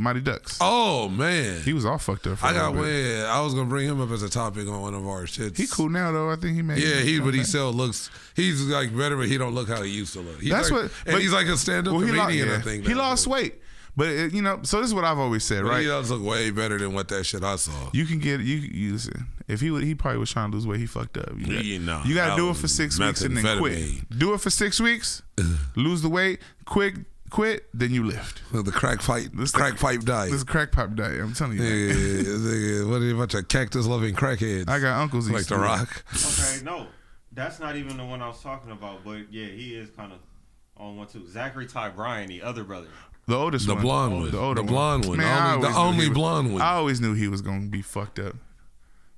Mighty Ducks. Oh man, He was all fucked up. For I a got little bit. way. I was gonna bring him up as a topic on one of our shits. He cool now though. I think he made. Yeah, but he okay. still looks. He's like better, but he don't look how he used to look. He's That's like, what. and he's like a stand-up he comedian. lost, I think he now, lost too. weight, but so this is what I've always said, But right? he does look way better than what that shit I saw. You can get you listen. If he probably was trying to lose weight, he fucked up. You got to that do it was for 6 weeks and then quit. methamphetamine. Do it for 6 weeks, lose the weight, quit, then you lift. The crack pipe diet. This is crack pipe diet. I'm telling you. Yeah, what are you, a bunch of cactus loving crackheads? I got uncles like used The to- Rock. Okay, no, that's not even the one I was talking about. But yeah, he is kind of on one too. Zachary Ty Bryan, the other brother. The oldest The one. blonde one. The older The blonde one. The I always knew only he was- blonde one. I always knew he was going to be fucked up.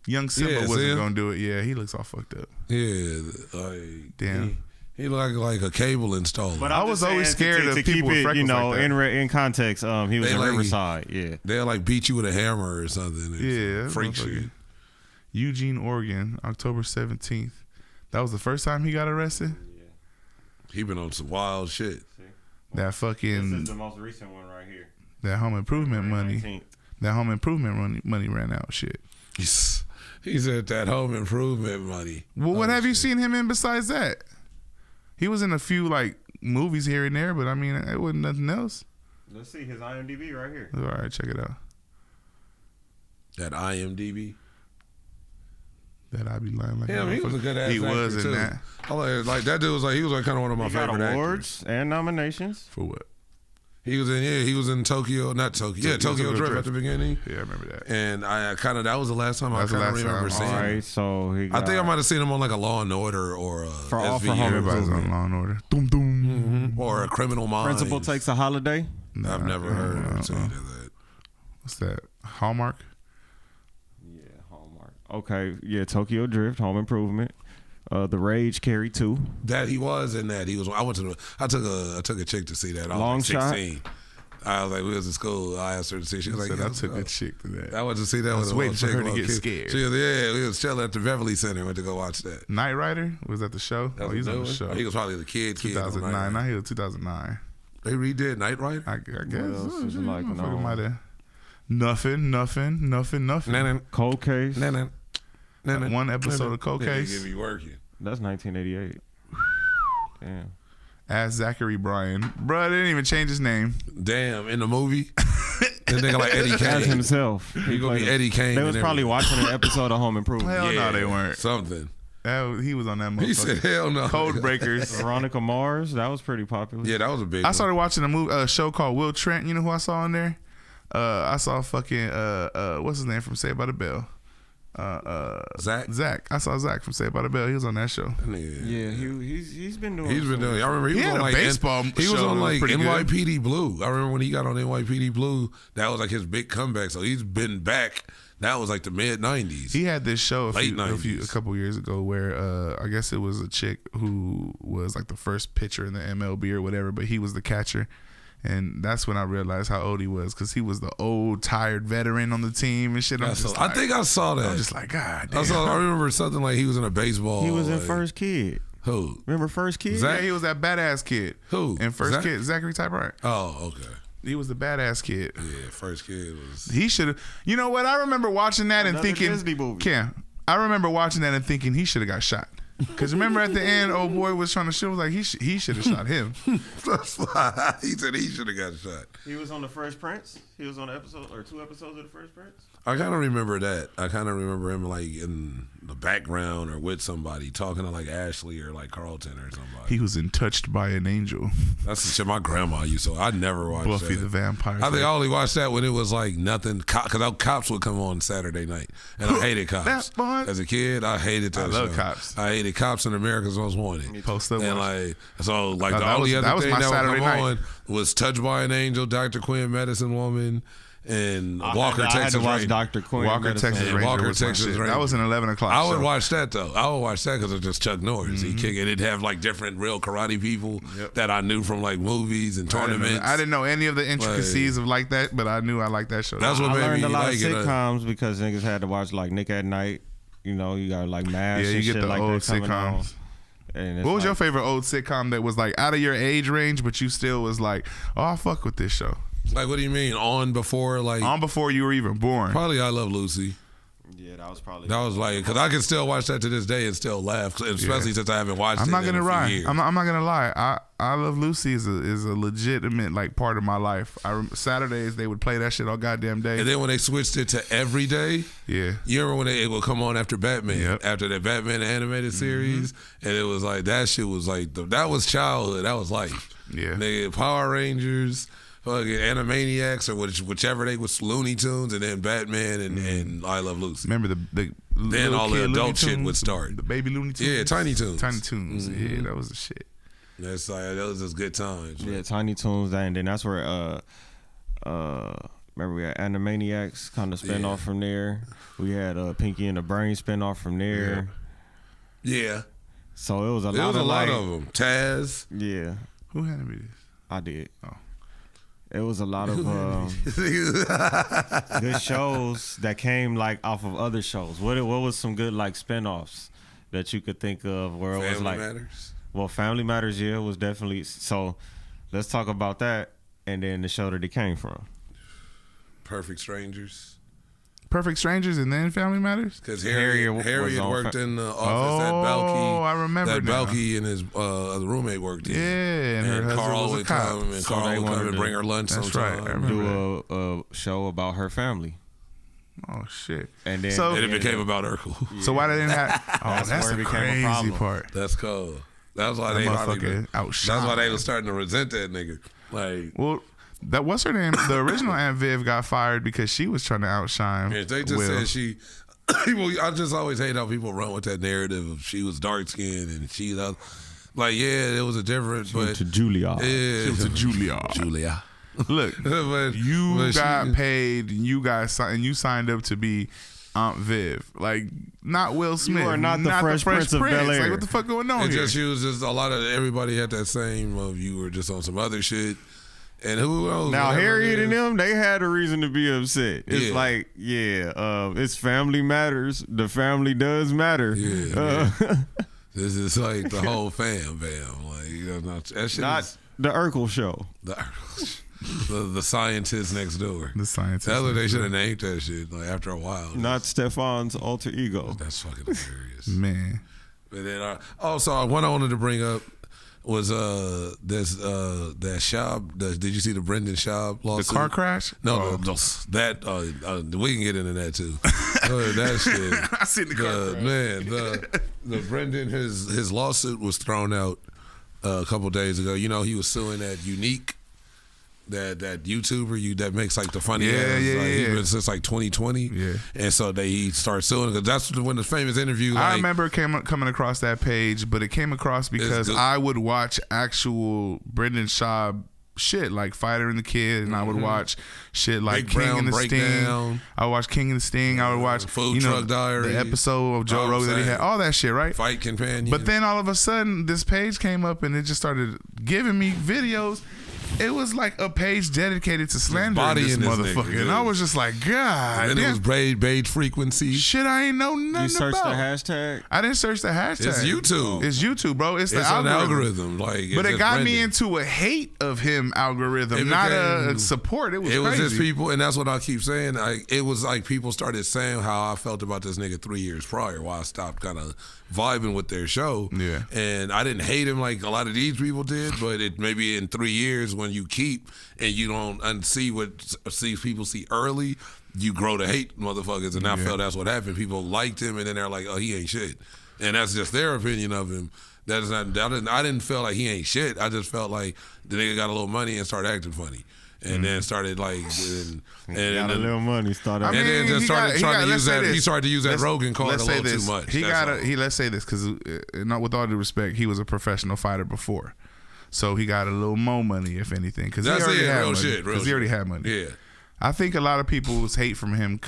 Young Simba Yeah, see wasn't him? going to do it. Yeah, he looks all fucked up. Yeah, like, Damn. He looked like a cable installer. But I I'm was just always saying scared of to people keep with it, freckles you know, like that. in context. He was They in like- Riverside. Yeah. They'll like beat you with a hammer or something. It's Yeah, that freak motherfucker. shit. Eugene, Oregon, October 17th. That was the first time he got arrested? He been on some wild shit. That This fucking, is the most recent one right here. that home improvement money. 19th. That home improvement money ran out. Shit. He said that home improvement money. Well, what have you seen him in besides that? He was in a few like movies here and there, but I mean, it wasn't nothing else. Let's see his IMDb right here. All right, check it out. That IMDb. That I be lying like Yeah, he was a good ass He actor was in too. that. I like that dude was like he was like kind of one of my He got favorite awards actors. and nominations. For what? He was in Tokyo, not Tokyo. Yeah, Tokyo Drift at the beginning. Yeah, I remember that. And I kind of that was the last time That's the I kind of last remember time. seeing All him. right, so he I got, think I might have seen him on like a Law and Order or a For Home SVU Everybody's on Law and Order. Doom doom. or a Criminal Minds. Principal takes a holiday. I've never heard of that. What's that? Hallmark. Yeah, Hallmark. Okay, yeah, Tokyo Drift, Home Improvement, The Rage, Carrie 2. That he was in that. He was. I took a chick to see that. I was Long like Shot? 16. I was like, we was in school. I asked her to see. She was like, Said yeah, I let's took go. a chick to that. I went to see that. I was with a waiting little for her chick, to little get kid. scared. She was, we was chilling at the Beverly Center. Went to go watch that. Knight Rider was that the show? That was He's a on new the one? show. Oh, he was probably the kid. 2009. On Not he was 2009. They redid Knight Rider. I guess. else is it like Motherfucker now? might have. Nothing. Nah. Cold Case. One episode of Cold Case. Get me working. That's 1988. Damn. Ask Zachary Bryan. Bruh, they didn't even change his name. Damn, in the movie, that nigga like Eddie As Kane. himself. He gonna be played- Eddie Kane. They was and probably everything. watching an episode of Home Improvement. Hell no, they weren't. Something. He was on that motherfucker. He said, "Hell no." Code Breakers. Veronica Mars, that was pretty popular. Yeah, that was a big. I one. started watching a show called Will Trent. You know who I saw on there? I saw fucking what's his name from Saved by the Bell? Zach. Zach. I saw Zach from Saved by the Bell. He was on that show. Yeah, he's been doing. He's been doing. I remember he was He had on a like baseball He was show on that was like pretty good. NYPD Blue. I remember when he got on NYPD Blue. That was like his big comeback. So he's been back. That was like the mid '90s. He had this show Late a 90s. couple years ago where I guess it was a chick who was like the first pitcher in the MLB or whatever, but he was the catcher. And that's when I realized how old he was because he was the old, tired veteran on the team and shit. I think I saw that. I'm just like, God I damn. remember something like he was in a baseball. He was in like, First Kid. Who? Remember First Kid? Yeah, he was that badass kid. Who? And First Zach? Kid, Zachary Ty Bryan. Oh, okay. He was the badass kid. Yeah, first kid was. He should have. You know what? I remember watching that and Another thinking, Disney movie. Cam, I remember watching that and thinking he should have got shot. Because remember at the end, old boy was trying to shoot. Was like he should have shot him. That's why he said he should have got shot. He was on the Fresh Prince. He was on an episode or 2 episodes of the Fresh Prince. I kind of remember that. I kind of remember him like in the background or with somebody talking to like Ashley or like Carlton or somebody. He was in Touched by an Angel. That's the shit my grandma used to. I never watched Buffy that. the Vampire. I think I only watched that when it was like nothing. Because Cops would come on Saturday night, and I hated Cops. That boy. As a kid, I hated that. I love show. Cops. I hated Cops and America's Most Wanted. Post up. And like so, like No, the that only was- other that was thing my that would Saturday come night. on was Touched by an Angel, Dr. Quinn, Medicine Woman, and Walker, I had Texas to watch Ranger. Dr. Quinn. Walker, Medicine. Texas Yeah, Ranger. Walker, was my Texas shit. Ranger. That was an 11 o'clock I would show. watch that though. I would watch that because it's just Chuck Norris. He kick it. It'd have like different real karate people that I knew from like movies and tournaments. I didn't know any of the intricacies of like that, but I knew I liked that show. That's what I made learned me a lot like of it. sitcoms because niggas had to watch like Nick at Night. You know, you got like MASH Yeah, you and get shit the like old that coming on. sitcoms. And it's What was your like- favorite old sitcom that was like out of your age range, but you still was like, oh, I fuck with this show? Like, what do you mean? On before, like, On before you were even born. probably I Love Lucy. Yeah, that was probably. That was like, because I can still watch that to this day and still laugh, especially since I haven't watched I'm it not in gonna a few lie. years. I'm not gonna lie. I Love Lucy is a legitimate like part of my life. Saturdays they would play that shit all goddamn day. And then when they switched it to every day, Yeah. you remember when it would come on after Batman, Yep. after that Batman animated series, and it was like that shit was like that was childhood, that was life. Yeah. Nigga, Power Rangers, fucking Animaniacs, or whichever they was Looney Tunes, and then Batman and I Love Lucy. Remember the Then little all the kid adult Looney shit Tunes, would start. The baby Looney Tunes. Yeah, Tiny Toons. Tiny Toons. Yeah, that was the shit. That's like that was just good times. Yeah, Tiny Toons, and then that's where remember we had Animaniacs kind of spin off from there. We had Pinky and the Brain spin off from there. Yeah, So it was a there lot was of a lot like, of them. Taz. yeah, Who handed me this? I did. Oh. It was a lot of good shows that came like off of other shows. What was some good like spinoffs that you could think of where it was Family like Matters. well, Family Matters, yeah, was definitely so. Let's talk about that, and then the show that it came from. Perfect Strangers. Perfect Strangers and then Family Matters? Because Harriet was Harriet on worked fa- in the office that Oh, Belky. I remember that now. Belky and his roommate worked in. Yeah, and her husband Carl was a would cop. come, and So Carl they would come wanted and to- bring her lunch That's sometime. right, I remember. Do a show about her family, Oh shit. and then So- And it became about Urkel. So why they didn't have Oh, That's that's where the it became a crazy problem. part. That's cool. That's why That they motherfucker That's why they outshined. was starting to resent that nigga. Like, Well, that what's her name? The original Aunt Viv got fired because she was trying to outshine if they just Will. said she. People, I just always hate how people run with that narrative of she was dark skinned and she like, yeah, it was a different, but to Julia. yeah, She was a Julia. Julia. Look, but you she- got paid and you signed up to be Aunt Viv. Like, not Will Smith. are not the Fresh Prince of Bel-Air. Like, what the fuck going on It here? just she was just a lot of everybody had that same of you were just on some other shit. And who knows? Now whatever it Harriet and is. them, they had a reason to be upset. It's Yeah. like, it's family matters. The family does matter. Yeah, This is like the whole fam. Like, you know, that shit Not is the Urkel show. the scientist next door. The scientist. That's what they should have named that shit. Like after a while, Not Stefan's alter ego. that's fucking hilarious. Man. But then also one I wanted to bring up was that Schaub. Did you see the Brendan Schaub The lawsuit? car crash? No, that we can get into that too. That shit. I seen the car crash. Man, the Brendan his lawsuit was thrown out a couple days ago. You know, he was suing that Unique, that YouTuber that makes like the funny ass. He's been since like 2020. Yeah. And so he started suing because that's when the famous interview. I Like, remember coming across that page, but it came across because good. I would watch actual Brendan Schaub shit like Fighter and the Kid, and I would watch shit like Big King Brown and the Breakdown. Sting. I would watch King and the Sting. I would watch Food Truck Diaries. the episode of Joe All I'm Rogan that he saying. had, all that shit, right? Fight Companion. But then all of a sudden, this page came up and it just started giving me videos. It was like a page dedicated to slandering bodying this this motherfucker, nigga, and yeah. I was just like, God, and then it was Beige Frequency. shit I ain't know nothing You searched about. the hashtag. I didn't search the hashtag. It's YouTube. It's YouTube, bro. It's the It's an algorithm. algorithm. Like, But it's it just got me Brendan. into a hate of him algorithm, It not became- a support. It was It was crazy. just people, and that's what I keep saying. It was like people started saying how I felt about this nigga 3 years prior, why I stopped kind of vibing with their show. Yeah. And I didn't hate him like a lot of these people did, but it maybe in 3 years when you keep and you don't see people see early, you grow to hate motherfuckers. And I felt that's what happened. People liked him, and then they're like, oh, he ain't shit. And that's just their opinion of him. That is not. I didn't feel like he ain't shit. I just felt like the nigga got a little money and started acting funny, and then started like, Got a little money. Started. I mean, and then just started trying to let's use say that. this. He started to use that Rogan card a let's say little this. too much. He That's got all. let's say this because not with all due respect, he was a professional fighter before, so he got a little more money, if anything, because he That's already it. had Real money. shit. Real 'Cause he already shit. had money. Yeah. I think a lot of people's hate for him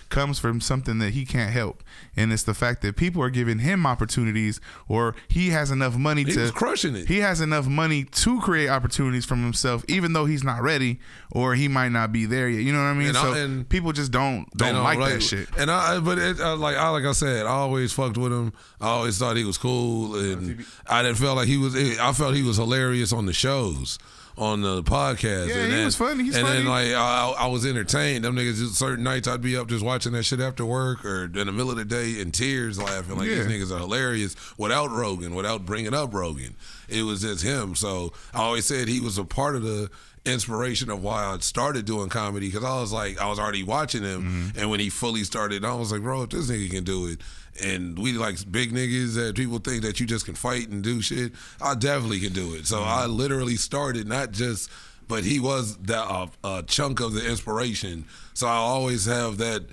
comes from something that he can't help, and it's the fact that people are giving him opportunities, or he has enough money He to was crushing it. He has enough money to create opportunities from himself, even though he's not ready or he might not be there yet. You know what I mean? And People just don't They like that shit. And like I said, I always fucked with him. I always thought he was cool, and I didn't feel like he was. I felt he was hilarious on the shows, on the podcast. Yeah, and he then, was funny. He's and funny. then like I was entertained. Them niggas, just certain nights I'd be up just watching that shit after work or in the middle of the day in tears, laughing like Yeah. these niggas are hilarious without Rogan, without bringing up Rogan. It was just him. So I always said he was a part of the inspiration of why I started doing comedy, because I was already watching him, and when he fully started, I was like, bro, if this nigga can do it, and we like big niggas that people think that you just can fight and do shit, I definitely can do it. So I literally started but he was a chunk of the inspiration. So I always have that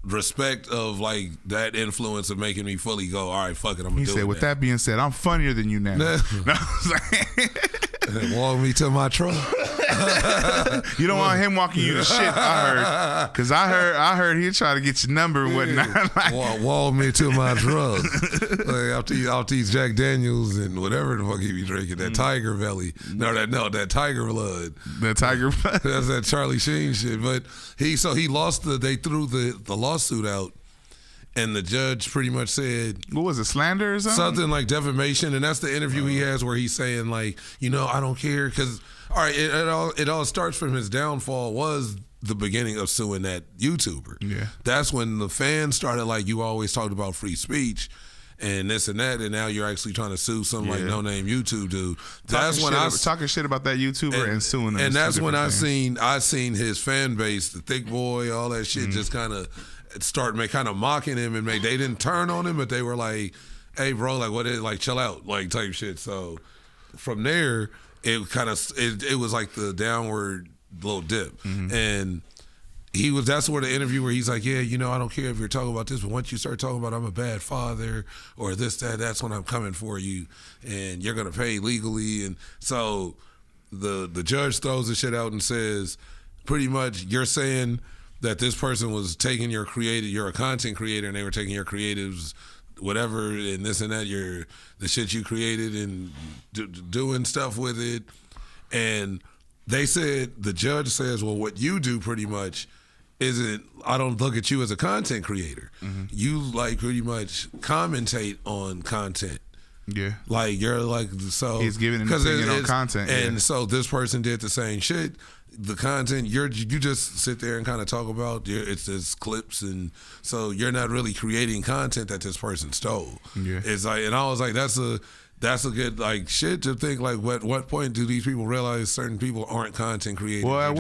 respect of like that influence of making me fully go, all right, fuck it, I'm gonna He do said, it. with that being said, I'm funnier than you now. Nah. No, I was like- Walk me to my truck. you don't want him walking you to shit, I heard. Because I heard he'd try to get your number and whatnot. Like, Walk me to my truck. Like I'll teach Jack Daniels and whatever the fuck he be drinking. That Tiger Belly. That Tiger Blood. the Tiger. That's that Charlie Sheen shit. But he lost they threw the lawsuit out, and the judge pretty much said What was it, slander or something like defamation, and that's the interview he has where he's saying like, I don't care, because all right, it all starts from his downfall was the beginning of suing that YouTuber. Yeah. That's when the fans started like, you always talked about free speech and this and that, and now you're actually trying to sue some like no name YouTube dude. That's when talking shit about that YouTuber and suing them. and is that's two when different I things. seen his fan base, the Thick Boy, all that shit, just kind of start kind of mocking him, and they didn't turn on him, but they were like, "Hey, bro, like what is like chill out, like type shit." So from there, it kind of it was like the downward little dip, and that's where the interview where he's like, yeah, I don't care if you're talking about this, but once you start talking about I'm a bad father or this, that's when I'm coming for you, and you're gonna pay legally. And so the judge throws the shit out and says, pretty much, you're saying that this person was taking you're a content creator, and they were taking your creatives, whatever, and this and that, the shit you created, and doing stuff with it. And they said, the judge says, well, what you do pretty much isn't, I don't look at you as a content creator. You like pretty much commentate on content. Yeah. Like you're like, so He's giving an opinion on content. And yeah. so this person did the same shit. The content you just sit there and kind of talk about it's just clips, and so you're not really creating content that this person stole. Yeah. It's like, and I was like, that's a good like shit to think like what point do these people realize certain people aren't content creators? Well,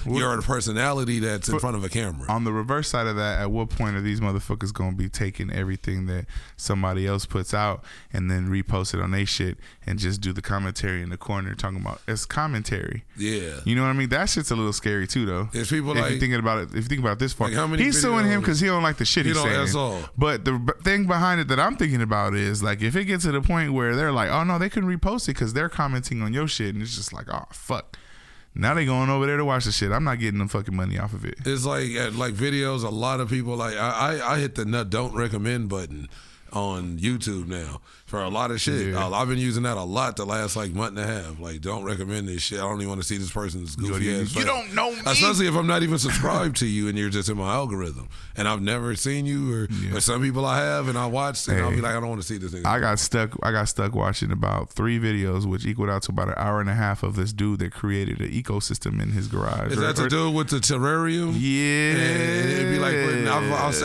You're a personality that's in front of a camera. On the reverse side of that, at what point are these motherfuckers gonna be taking everything that somebody else puts out and then repost it on their shit and just do the commentary in the corner talking about it's commentary? Yeah. You know what I mean? That shit's a little scary too, though. There's people if like, you're thinking about it, if you think about it this far, like how many he's suing him because he don't like the shit he's saying. That's all. But the thing behind it that I'm thinking about is like if it gets to the point where they're like, oh no, they couldn't repost it because they're commenting on your shit, and it's just like, oh fuck. Now they going over there to watch the shit. I'm not getting the fucking money off of it. It's like videos. A lot of people like I hit the don't recommend button on YouTube now for a lot of shit. Yeah. I've been using that a lot the last like month and a half. Like, don't recommend this shit. I don't even want to see this person's goofy ass. You don't know me. Especially if I'm not even subscribed to you and you're just in my algorithm and I've never seen you or some people I have and I watched and I'll be like, I don't want to see this nigga. I got stuck watching about 3 videos, which equaled out to about an hour and a half of this dude that created an ecosystem in his garage. Is that to do with the terrarium? Yeah. And it'd be like,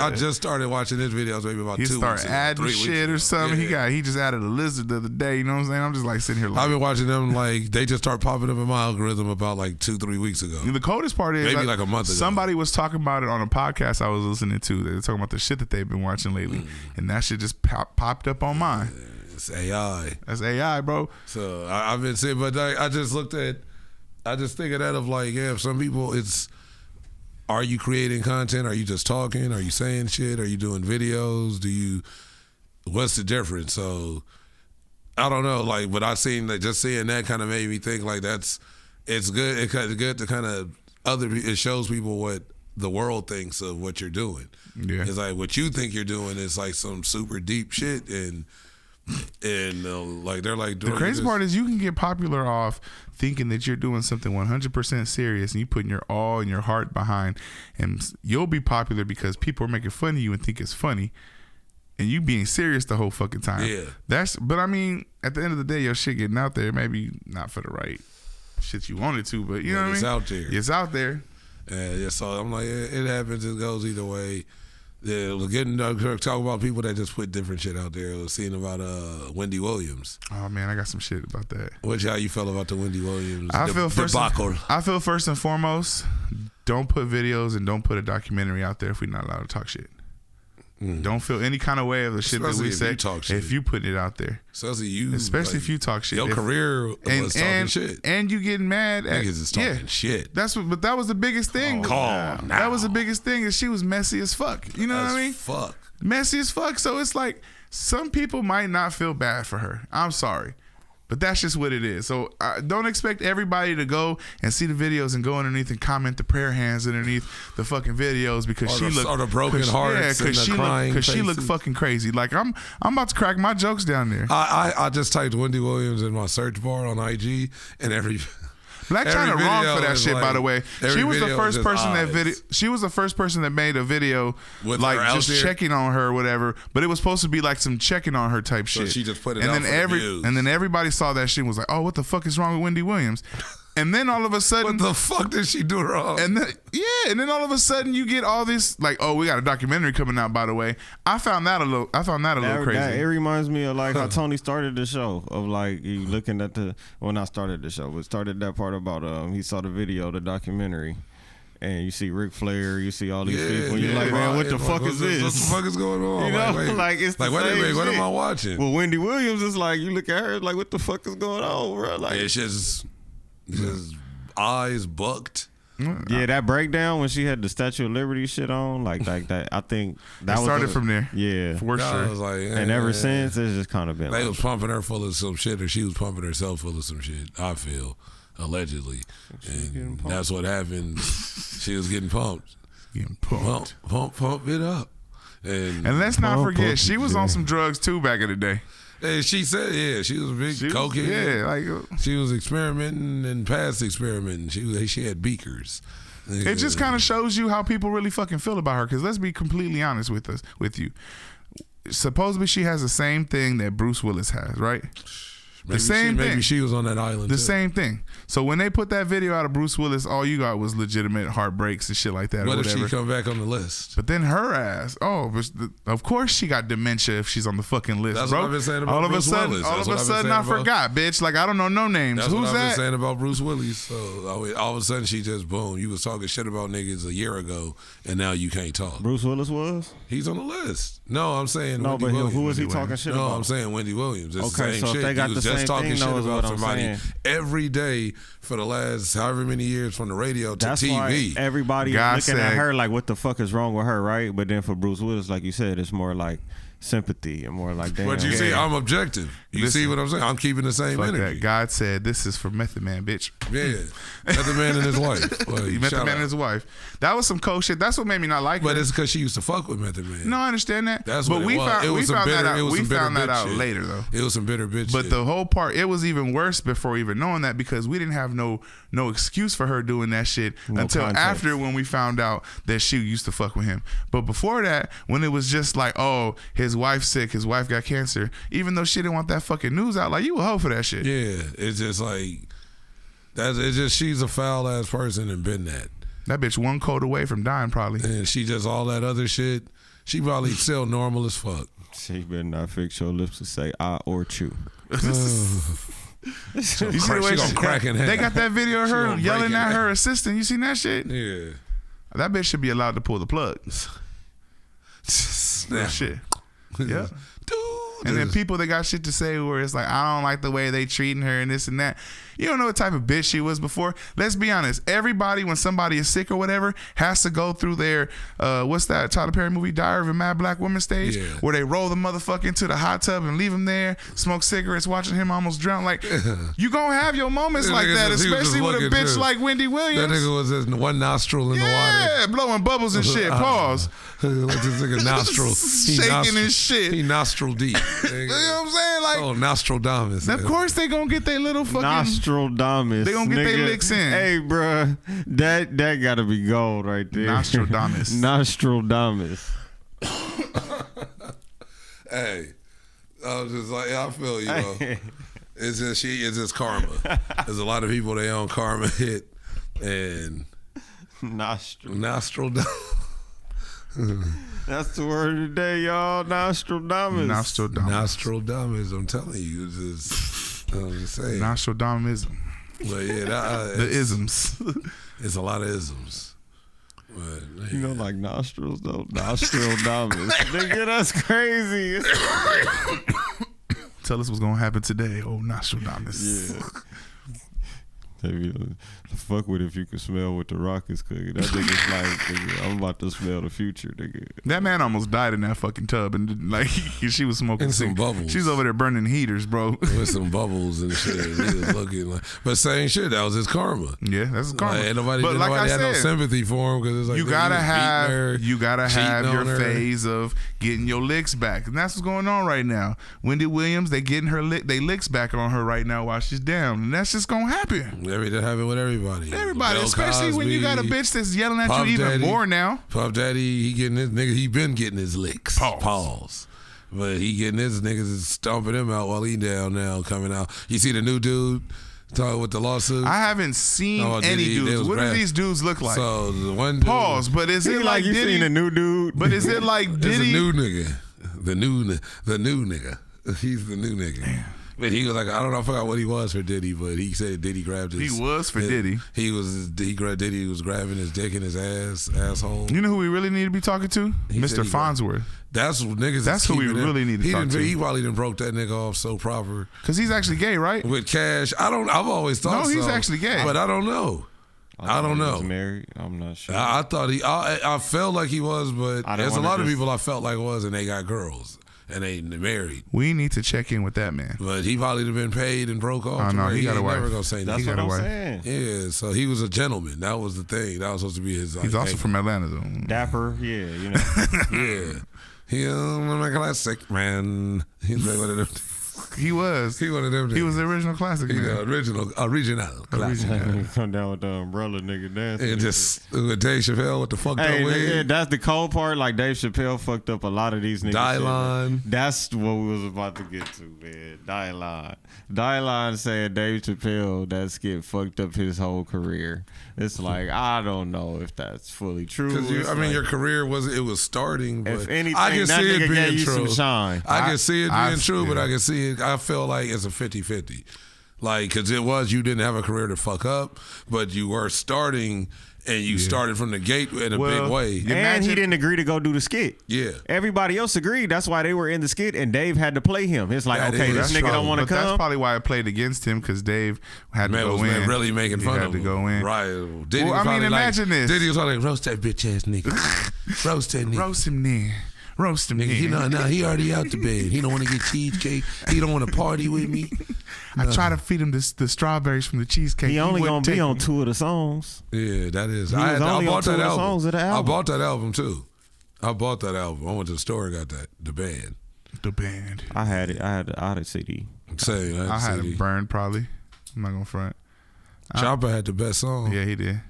I just started watching his videos maybe about 2 weeks ago. He started adding shit or something. Yeah. He just added a lizard the other day. You know what I'm saying? I'm just like sitting here like, I've been watching them like they just start popping up in my algorithm about like 2-3 weeks ago. the coldest part is Maybe like a month ago. Somebody was talking about it on a podcast I was listening to. They were talking about the shit that they've been watching lately, and that shit just popped up on mine. It's AI. That's AI, bro. So I've been saying, but I just think of that of like, yeah, if some people are you creating content? Are you just talking? Are you saying shit? Are you doing videos? What's the difference? So I don't know, like, but I seen that, just seeing that kind of made me think like it's good. It's good to kind of it shows people what the world thinks of what you're doing. Yeah. It's like what you think you're doing is like some super deep shit and like they're like the crazy part is you can get popular off thinking that you're doing something 100% serious and you putting your all and your heart behind, and you'll be popular because people are making fun of you and think it's funny, and you being serious the whole fucking time. Yeah. But I mean, at the end of the day, your shit getting out there, maybe not for the right shit you wanted to, but you know what I mean? It's out there. It's out there. Yeah, so I'm like, it happens. It goes either way. Yeah, we're getting talk about people that just put different shit out there. I was seeing about Wendy Williams. Oh man, I got some shit about that. How you felt about the Wendy Williams debacle? I feel first and foremost, don't put videos and don't put a documentary out there if we're not allowed to talk shit. Don't feel any kind of way of the shit that we say if you put it out there. Especially if you talk shit. Your career was talking shit. And you getting mad at niggas is talking shit. But that was the biggest thing. That was the biggest thing is she was messy as fuck. You know what I mean? Fuck. Messy as fuck. So it's like some people might not feel bad for her. I'm sorry. But that's just what it is. So don't expect everybody to go and see the videos and go underneath and comment the prayer hands underneath the fucking videos because she looked, or the broken hearts and the crying faces. She looked fucking crazy. Like I'm about to crack my jokes down there. I just typed Wendy Williams in my search bar on IG and Black China wrong for that shit, by the way. She was the first person She was the first person that made a video with like just checking on her or whatever. But it was supposed to be like some checking on her type shit. She just put it out for views. And then everybody saw that shit and was like, "Oh, what the fuck is wrong with Wendy Williams?" And then all of a sudden, what the fuck did she do wrong? And then all of a sudden you get all this like, oh, we got a documentary coming out. By the way, I found that a little crazy. It reminds me of like how Tony started the show of like you looking at not started the show, but started that part about he saw the video, the documentary. And you see Ric Flair, you see all these people, and you're like, man, what the fuck is this? What the fuck is going on? You know, like it's the wait a minute, what am I watching? Well, Wendy Williams is like, you look at her, like, what the fuck is going on, bro? Like, it's just eyes bucked. Yeah, that breakdown when she had the Statue of Liberty shit on, like that. I think that started from there. Yeah, for sure. I was like, and ever since, it's just kind of been. They was pumping her full of some shit, or she was pumping herself full of some shit. I feel allegedly, and that's what happened. She was getting pumped. Pump it up. And let's not forget, she was on some drugs too back in the day. And she said, yeah, she was a big cokehead. Yeah, like She was experimenting and past experimenting. She had beakers. it just kind of shows you how people really fucking feel about her. Because let's be completely honest with you. Supposedly she has the same thing that Bruce Willis has, right? Maybe same thing. Maybe she was on that island. The too. same thing. So when they put that video out of Bruce Willis, all you got was legitimate heartbreaks and shit like that. What or if whatever. she come back on the list? But then her ass, of course she got dementia if she's on the fucking list, That's bro. what I've been saying about all of Bruce a sudden, Willis. all That's of a what I've been sudden, saying I about- forgot, bitch. Like I don't know no names. That's Who's what I've that? been saying about Bruce Willis. So all of a sudden she just boom. You was talking shit about niggas a year ago, and now you can't talk. Bruce Willis was? He's on the list. No, I'm saying No, Wendy but Williams. who was he Wendy talking Williams. shit No, about? I'm saying Wendy Williams. It's the Okay, same so if shit. they got he was the just same talking thing, shit though, is about what I'm somebody saying. every day for the last however many years from the radio to That's TV. why everybody God is looking said- at her like, what the fuck is wrong with her, right? But then for Bruce Willis, like you said, it's more like sympathy and more like, damn. But you see, Yeah. I'm objective. You Listen. see what I'm saying? I'm keeping the same Fuck energy. that. God said this is for Method Man, bitch. Yeah, met the man and his wife. Well, He met the shout man out. and his wife. That was some cold shit. That's what made me not like But her. it's because she used to fuck with Method Man. No, I understand that. That's but what we it was. found It was we some found bitter- that it out. was We some bitter found that bitch out shit. later though. It was some bitter bitch But shit. the whole part, it was even worse before even knowing that because we didn't have no excuse for her doing that shit No until context. after when we found out that she used to fuck with him. But before that, when it was just like, oh, his wife's sick, his wife got cancer, even though she didn't want that fucking news out, like you a hoe for that shit. Yeah, it's just like it's just she's a foul ass person and been that, That bitch one cold away from dying probably. and she just all that other shit. She probably still normal as fuck. She better not fix your lips to say I or chew. You see the She way gonna crack in half. they got that video of She her gonna break yelling in at half. her assistant. You seen that shit? Yeah, That bitch should be allowed to pull the plug. snap. That shit. Yeah. Dude, And then people that got shit to say where it's like, I don't like the way they treating her and this and that. You don't know what type of bitch she was before. Let's be honest. Everybody, when somebody is sick or whatever, has to go through their, what's that Tyler Perry movie, Diary of a Mad Black Woman stage, Yeah. where they roll the motherfucker into the hot tub and leave him there, smoke cigarettes, watching him almost drown. Like, you gonna have your moments That like nigga that, just- he was especially just with a looking bitch too. like Wendy that Williams. nigga was just one nostril in the water. Yeah, blowing bubbles and shit. Pause. Like this nigga nostril, Shaking and shit. He nostril deep. You know what I'm saying? Like, Oh, Nostradamus. of course they gonna get their little fucking. Nostradamus. They gonna get their nigga. licks in. Hey, bruh, that gotta be gold right there. Nostradamus. Nostradamus. Hey, I was just like, I feel you know. It's just karma. There's a lot of people they own karma hit and Nostradamus. That's the word of the day, y'all. Nostradamus. Nostradamus. Nostradamus. I'm telling you, it's just I'm just saying. Nostradamus. But yeah, The isms. it's a lot of isms. But You know, like nostrils, though. Nostradamus. Nigga, that's crazy. Tell us what's gonna happen today. Oh, Nostradamus. Yeah. Maybe fuck with if you could smell what the Rock is cooking. That nigga's like, nigga, I'm about to smell the future, nigga. That man almost died in that fucking tub, and like she was smoking And some cig- bubbles. She's over there burning heaters, bro. with some bubbles and shit. He was looking like, but same shit. That was his karma. Yeah, that's karma. Like, ain't nobody, but like I had no said, sympathy for him because it's like you nigga, gotta was have beating her, you gotta cheating have your on her. phase of getting your licks back, and that's what's going on right now. Wendy Williams, they getting her they licks back on her right now while she's down, and that's just gonna happen. That happened with everybody. Everybody, Bill especially when you got a Cosby, bitch that's yelling at Puff you even Daddy. more now. Puff Daddy, he getting his nigga. He been getting his licks. Pause. But he getting his niggas is stomping him out while he down now coming out. You see the new dude talking with the lawsuit. I haven't seen Oh, did any he? They dudes. was What do grab- these dudes look like? So the one dude, Pause. But is it like you Diddy? seen a new dude? But is it like It's Diddy? a new nigga. The new nigga. He's the new nigga. But he was like, I don't know, I forgot what he was for Diddy, but he said Diddy grabbed his. He was for Diddy. Diddy was grabbing his dick in his asshole. You know who we really need to be talking to? He said Mr. he got- Farnsworth. That's what niggas. That's is who we keeping him. really need to he talk didn't, to. He probably done broke that nigga off so proper Because he's actually gay, right? with cash. I've always thought No, he's so, actually gay. but I don't know. I don't He know. was married. I'm not sure. I thought I felt like he was, but I don't there's a wanna lot of just- people I felt like was, and they got girls and they married. We need to check in with that man. But he probably have been paid and broke off. Oh, to no, where he got a ain't wife. Never gonna say That's nothing. what got a I'm wife. saying. Yeah, so he was a gentleman. That was the thing. That was supposed to be his. He's also from Atlanta, though. Dapper, yeah, you know. Yeah. He my classic man. He's like one of them. He was. He one of them. He was the original classic He man. the original classic. Come down with the umbrella nigga dancing. And just with Dave Chappelle with the fucked up Hey, wig. that's the cold part. Like Dave Chappelle fucked up a lot of these niggas. Dylon. That's what we was about to get to, man. Dylon said Dave Chappelle that skit fucked up his whole career. It's like I don't know if that's fully true. Because It's your like, career was starting, but if anything, I can that see it nigga being gave you true. some shine. I can see it being true, but yeah. I can see it. I feel like it's a 50-50. Like, because you didn't have a career to fuck up, but you were starting, and you started from the gate in a big way. And he didn't agree to go do the skit. Yeah. Everybody else agreed. That's why they were in the skit, and Dave had to play him. It's like, That okay, is this nigga true. don't want to But that's come. probably why it played against him because Dave had to Man go was in. really making He fun had of to him. go in. Right. Diddy Well, was I mean, probably imagine like, this. Diddy was probably like, roast that bitch ass nigga. Roast that nigga. Roast him then. Roast him Nigga, he already out the bed. He don't want to get cheesecake. He don't want to party with me. I try to feed him the strawberries from the cheesecake. He only wouldn't gonna be take on me. 2 of the songs. Yeah, that is. He was only I on bought 2 that of the album. songs of the I album. bought that album too. I bought that album. I went to the store and got that. The band. The band. I had it. I had a CD. I'm saying. I had CD. it burned probably. I'm not gonna front. Chopper had the best song. Yeah, he did.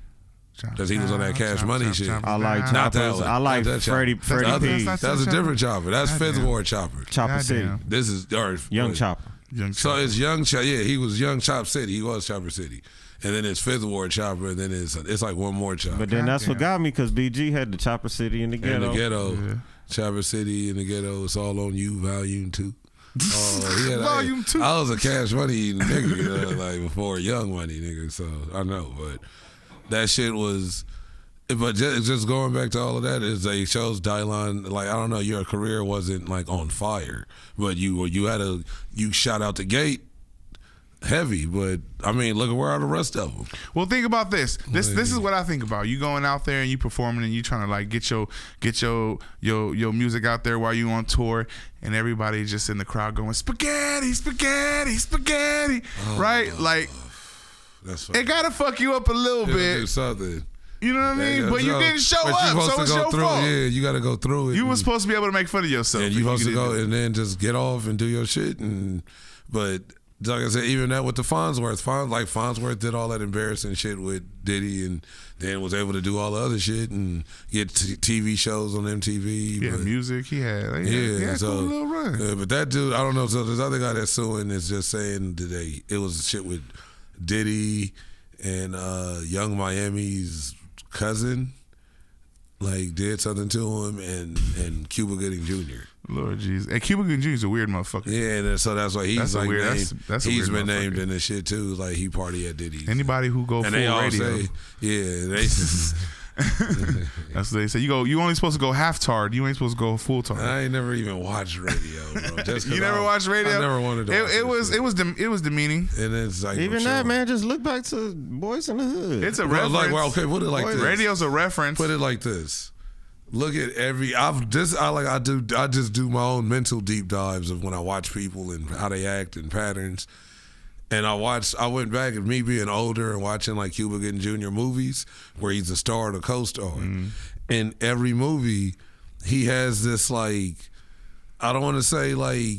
Because he was on that Cash Money shit. I like Not that Choppers. one. I like Not that Freddie Chopper. That's P. the other- That's a different Chopper. That's Fifth Goddamn. Ward Chopper. Chopper City. Goddamn. This is Young Chopper. Young So Chopper. it's Young Chopper. Yeah, he was Young Chop City. He was Chopper City. And then it's Fifth Ward Chopper, and then it's like one more Chopper. But then that's what Goddamn. got me because BG had the Chopper City in the in ghetto. the ghetto, Yeah. Chopper City in the ghetto. It's all on you, Volume 2. Oh, yeah, Volume 2. I was a Cash Money nigga, you know, like before Young Money nigga. So I know, but that shit was. But just going back to all of that is they shows Dylon, like I don't know, your career wasn't like on fire, but you shot out the gate heavy. But I mean, look at where are the rest of them. Well, think about this. This is what I think about. You going out there and you performing and you trying to like get your music out there while you on tour, and everybody just in the crowd going spaghetti, spaghetti, spaghetti, right? Like That's it gotta fuck you up a little do bit. something. You know what I mean? Yeah, But you so- didn't show but you up, supposed so to it's go your through, fault. Yeah, you got to go through it. You were and- supposed to be able to make fun of yourself. And but you supposed to didn't go do it. and then just get off and do your shit. But like I said, even that with the Farnsworth did all that embarrassing shit with Diddy, and then was able to do all the other shit and get TV shows on MTV. He had but- music. He had a so cool little run. but that dude, I don't know. So this other guy that's suing is just saying today it was shit with Diddy and Young Miami's cousin, like did something to him, and Cuba Gooding Jr. Lord Jesus. And Cuba Gooding Jr. is a weird motherfucker. Yeah, and so that's why he's That's a like weird- named. that's a He's weird been named motherfucker. in this shit too. Like he party at Diddy's. Anybody who go and full they all radio. say, yeah, they. That's what they say. You only supposed to go half tard. You ain't supposed to go full tard. I ain't never even watched radio, bro. Just 'cause You never watched radio? I never wanted to. watch It this shit. was demeaning. And it's like Even I'm that, sure. man, just look back to Boys in the Hood. It's a Well, reference. like, well, okay, put it like this. Radio's a reference. Put it like this. Look at I just do my own mental deep dives of when I watch people and how they act and patterns. And I went back and me being older and watching like Cuba Gooding Jr. movies where he's a star or the co-star. Mm-hmm. In every movie, he has this like, I don't want to say like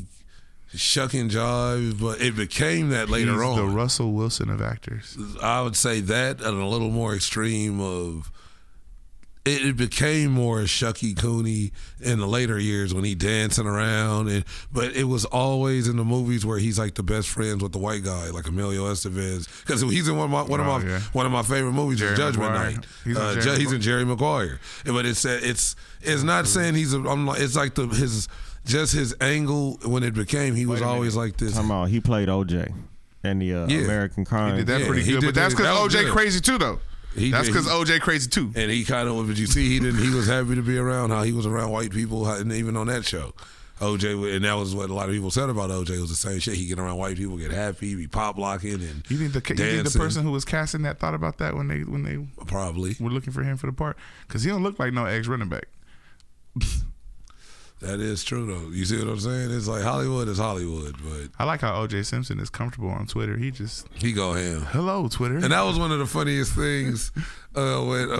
shuck and jive, but it became that later He's on. the Russell Wilson of actors. I would say that and a little more extreme of it became more Shucky Cooney in the later years when he dancing around, but it was always in the movies where he's like the best friends with the white guy, like Emilio Estevez, because he's in one of my favorite movies, Jerry is Judgment Maguire. Night. He's in Jerry Jerry Maguire, but it's not saying it's like his angle when it became he was always like this. Talking about he played OJ and the American Crime. He did that Yeah, pretty he good. did But that's that. That because was OJ good. crazy too, though. That's because OJ crazy too. And he kind of, but you see, he was happy to be around. How he was around white people, and even on that show, OJ, and that was what a lot of people said about OJ was the same shit. He get around white people, get happy, be pop locking, and You think the person who was casting that thought about that when they probably were looking for him for the part? Because he don't look like no ex running back. that is true though. You see what I'm saying? It's like Hollywood is Hollywood, but I like how OJ Simpson is comfortable on Twitter. He go ham. hello Twitter. And that was one of the funniest things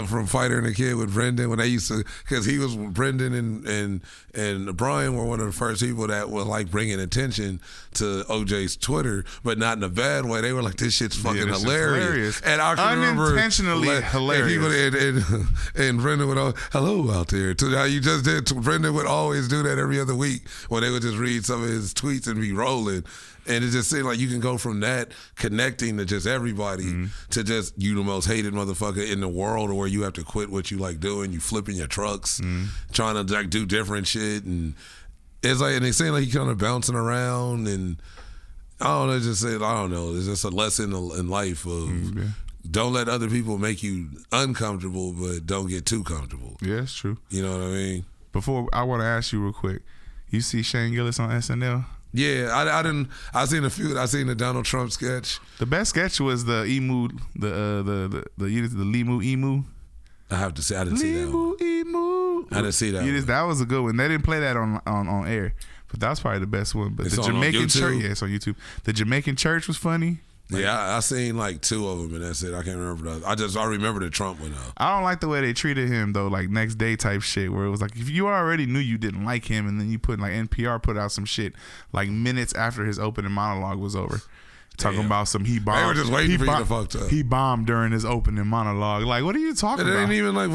from Fighter and the Kid with Brendan when they used to, because he was Brendan and Brian were one of the first people that were like bringing attention to OJ's Twitter, but not in a bad way. They were like, "This shit's fucking this shit's hilarious. And I can unintentionally remember hilarious. And Brendan would always, hello out there. To how you just did. Brendan would always do that every other week when they would just read some of his tweets and be rolling. And it just seemed like you can go from that connecting to just everybody to just you the most hated motherfucker in the world, or where you have to quit what you like doing. You flipping your trucks, trying to like do different shit, and it's like, and they seem like you kind of bouncing around, and I don't know, it's just a lesson in life of don't let other people make you uncomfortable, but don't get too comfortable. Yeah, it's true. You know what I mean? Before, I want to ask you real quick. You see Shane Gillis on SNL? Yeah, I didn't. I seen a few. I seen the Donald Trump sketch. The best sketch was the emu, the Limu emu. I have to say, I didn't see that one. Emu. I didn't see that one. That was a good one. They didn't play that on air, but that was probably the best one. But It's the on Jamaican church, YouTube? yeah, it's on YouTube. The Jamaican church was funny. Yeah, I seen like two of them, and that's it. I can't remember the other. I remember the Trump one though. I don't like the way they treated him though, like next day type shit, where it was like if you already knew you didn't like him, and then you put like NPR put out some shit like minutes after his opening monologue was over, talking about some he bombed. They were just waiting for you to fuck up. He bombed during his opening monologue. Like, what are you talking It about? ain't even like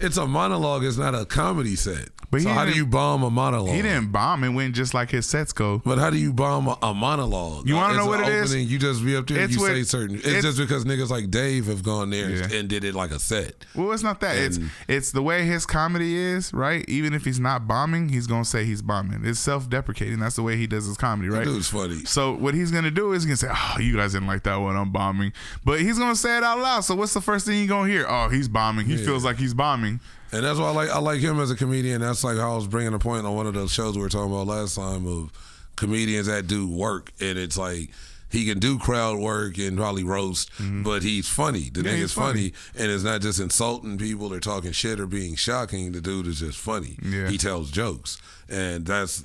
it's a monologue. It's not a comedy set. But so he how do didn't- you bomb a monologue? He didn't bomb. It went just like his sets go. But how do you bomb a monologue? You wanna know It's what an it is? opening, You just be up there and It's you what- say certain. It's it's- just because niggas like Dave have gone there Yeah. and did it like a set. Well, it's not that. And- It's the way his comedy is, right? Even if he's not bombing, he's gonna say he's bombing. It's self-deprecating. That's the way he does his comedy, right? That dude's funny. So what he's gonna do is he's gonna say, "Oh, you guys didn't like that one. I'm bombing," but he's gonna say it out loud. So what's the first thing you gonna hear? Oh, he's bombing. He feels like he's bombing. And that's why I like him as a comedian. That's like how I was bringing a point on one of those shows we were talking about last time of comedians that do work, and it's like he can do crowd work and probably roast, but he's funny. The nigga's he's funny, and it's not just insulting people or talking shit or being shocking. The dude is just funny. Yeah. He tells jokes, and that's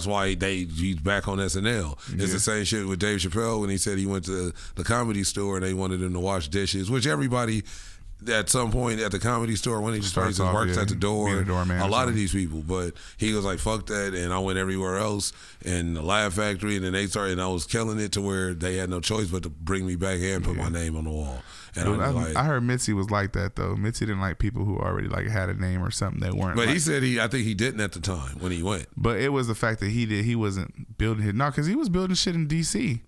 why he's back on SNL. It's the same shit with Dave Chappelle when he said he went to the Comedy Store and they wanted him to wash dishes, which everybody at some point at the Comedy Store when he just Starts off, works yeah, at the door. being a doorman A or lot of something. these people, but he was like, fuck that, and I went everywhere else, and the Laugh Factory, and then they started, and I was killing it to where they had no choice but to bring me back here and put my name on the wall. And Dude, I was like, I heard Mitzi was like that though. Mitzi didn't like people who already like had a name or something that weren't. but like, he said I think he didn't at the time when he went. But it was the fact that he wasn't building it. No, because he was building shit in DC.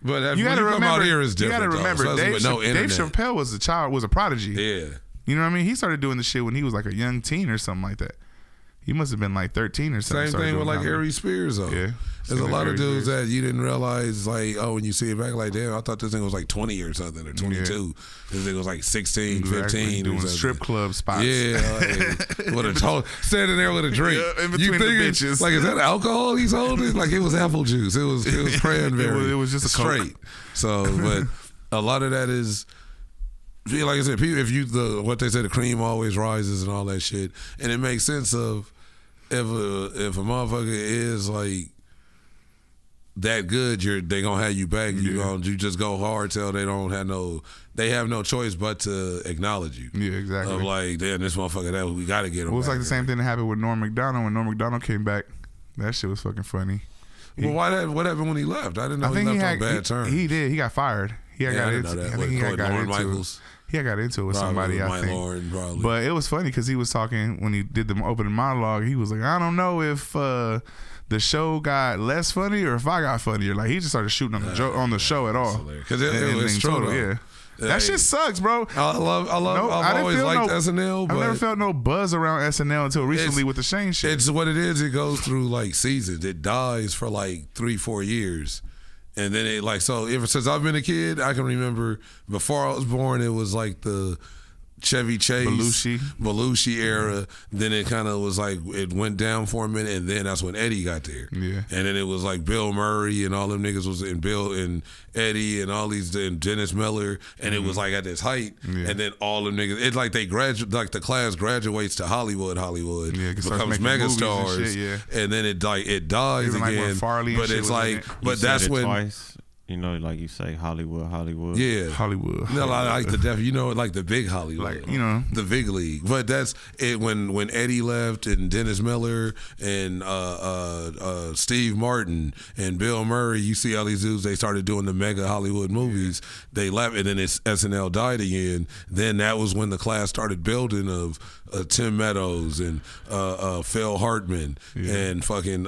But You when got to you come out remember. here, it's You different. got to remember. though, especially Dave, with no Dave internet. Chappelle was a prodigy. Yeah. You know what I mean? He started doing the shit when he was like a young teen or something like that. He must have been like 13 or something. Same started thing with doing like comedy. Ari Spears though. Yeah. There's a Same lot with of Ari dudes Spears. that you didn't realize like, oh, when you see it back, like, damn, I thought this thing was like 20 or something or 22. This thing was like 16, Exactly. 15 or doing something. strip club spots. Yeah, like, with standing there with a drink. Yeah, in between the thinking, bitches. like, is that alcohol he's holding? Like, it was apple juice. It was cranberry. It was just a Coke. straight. So, but a lot of that is, like I said, people, what they say, the cream always rises and all that shit, and it makes sense of if a motherfucker is like that good, they gonna have you back. You just go hard till they have no choice but to acknowledge you. Yeah, exactly. Of like, damn, this motherfucker, we gotta get him. Well, it was back like the same thing that happened with Norm Macdonald when Norm Macdonald came back. That shit was fucking funny. Well, what happened when he left? I didn't know he left on bad terms. He did. He got fired. He got I didn't into. know that. I What, think he Lorne got into Michaels? it. He got into it with somebody. I Mike think. Lorne, probably. But it was funny because he was talking when he did the opening monologue. He was like, I don't know if the show got less funny or if I got funnier. Like he just started shooting on the show at all. Because it's true, though. yeah. That shit sucks, bro. I love. No, I've always liked SNL, but I've never felt no buzz around SNL until recently with the Shane shit. it's what it is. It goes through like seasons. It dies for like 3-4 years, and then it like so. Ever since I've been a kid, I can remember before I was born. It was like the Chevy Chase, Belushi era. Then it kind of was like it went down for a minute, and then that's when Eddie got there. Yeah. And then it was like Bill Murray and all them niggas was in Bill and Eddie and all these and Dennis Miller, and it was like at this height. Yeah. And then all them niggas, it's like they like the class graduates to Hollywood, Yeah, it starts becomes making movies and megastars, shit, yeah. and then it dies Even like when again. Farley and but shit it's was in like, it. but You said that's it when. twice. you know, like you say, Hollywood. Yeah. Hollywood. No, I like like the big Hollywood, Like, you know. the big league. But that's it. When Eddie left and Dennis Miller and Steve Martin and Bill Murray, you see all these dudes. They started doing the mega Hollywood movies. They left, and then SNL died again. Then that was when the class started building of Tim Meadows and Phil Hartman and fucking.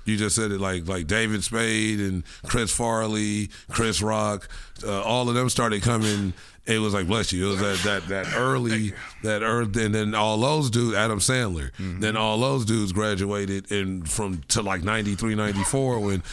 You just said it like David Spade and Chris Farley, Chris Rock, all of them started coming. It was like, bless you. It was that early, and then all those dudes, Adam Sandler, then all those dudes graduated to like 93, 94 when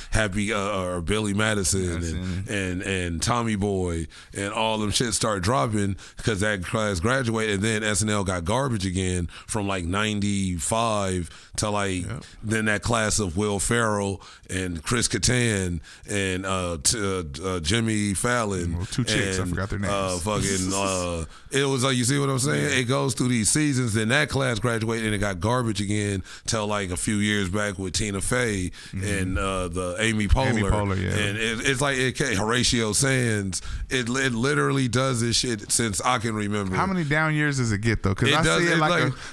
or Billy Madison and Tommy Boy and all them shit started dropping because that class graduated, and then SNL got garbage again from like 95 to like then that class of Will Ferrell and Chris Kattan and Jimmy Fallon. Well, two chicks, I forgot their names. It was like, you see what I'm saying? It goes through these seasons. Then that class graduated and it got garbage again till like a few years back with Tina Fey and the Amy Poehler. Amy Poehler, yeah. And it's like Horatio Sands. It literally does this shit since I can remember. How many down years does it get though? Because I see it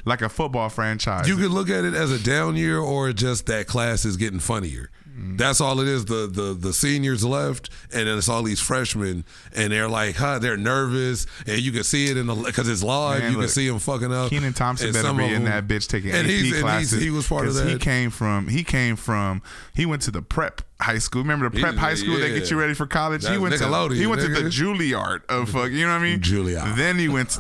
like a football franchise. You could look at it as a down year or just that class is getting funnier. That's all it is. The seniors left, and then it's all these freshmen, and they're like, they're nervous, and you can see it because it's live. Man, you can see them fucking up. Kenan Thompson better be in that bitch taking AP classes. He was part of that. He went to the prep high school. Remember the prep high school that get you ready for college? That's He went to the Juilliard of fuck. You know what I mean? Juilliard. Then he went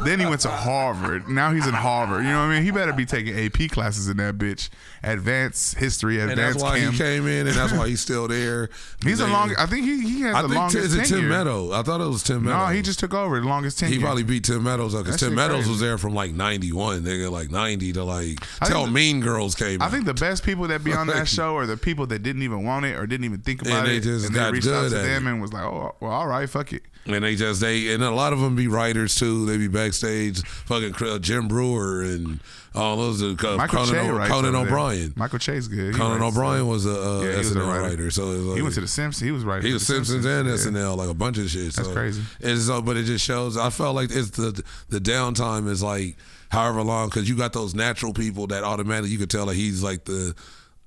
to Harvard. Now he's in Harvard. You know what I mean? He better be taking AP classes in that bitch. Advanced history, advanced and that's why he came in, and that's why he's still there. He's I think he has the longest tenure. Is it Tim tenure. Meadows? I thought it was Tim Meadows. No, he just took over the longest tenure. He probably beat Tim Meadows up because That Tim shit Meadows crazy. was there from like 91. Nigga, like 90 to like till think Mean Girls came I out. think the best people that be on that show are the people that didn't even want it or didn't even think about And they it. just and got they reached out good to at them it. and was like, oh, well, all right, fuck it. And and a lot of them be writers too. They be backstage. Fucking Jim Brewer and all those. Conan O'Brien. Michael Che's good. Conan O'Brien was a SNL writer. So it was like, he went to the Simpsons. He was writing. He for was the Simpsons and Yeah. SNL, like a bunch of shit. That's crazy. But it just shows. I felt like it's the downtime is like however long because you got those natural people that automatically you could tell that he's like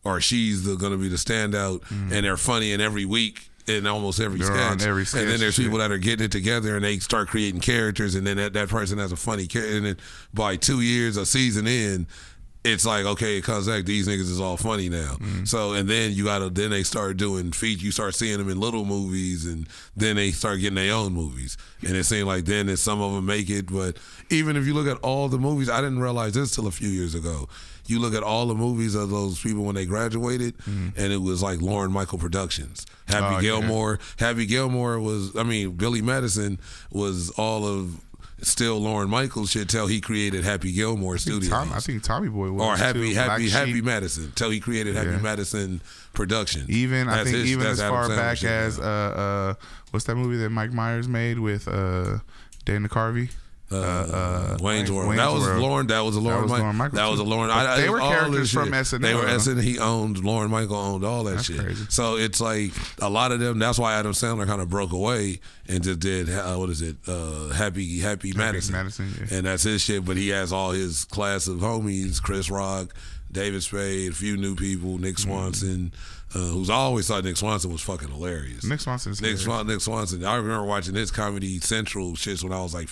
or she's going to be the standout, and they're funny in every week. In almost every They're on sketch. every sketch And then there's shit. people that are getting it together and they start creating characters, and then that person has a funny character. And then by 2 years, a season in, it's like, okay, it comes back, these niggas is all funny now. So, and then then they start doing features. You start seeing them in little movies, and then they start getting their own movies. And it seemed like then that some of them make it. But even if you look at all the movies, I didn't realize this till a few years ago. You look at all the movies of those people when they graduated, and it was like Lauren Michael Productions. Happy Gilmore. Happy Gilmore Billy Madison was all of still Lauren Michaels shit till he created Happy Gilmore Studios. I think Tommy Boy was Or too. Happy Madison till he created Happy Madison Productions. Even That's I think his- even that's as Adam far Sandler back shit as now. what's that movie that Mike Myers made with Dana Carvey? Wayne's World. Wayne's That was World. Lauren. That was a Lauren. That was Lauren Michaels, That was a too. Lauren. But they were all characters this shit. from SNL, They were though. SNL. He owned Lauren Michael owned all that That's shit. crazy. So it's like a lot of them. That's why Adam Sandler kind of broke away and just did Happy Madison. Yeah. And that's his shit. But he has all his class of homies: Chris Rock, David Spade, a few new people, Nick Swanson. Who's I always thought Nick Swanson was fucking hilarious. Nick Swanson's Nick hilarious. Swanson. I remember watching his Comedy Central shits when I was like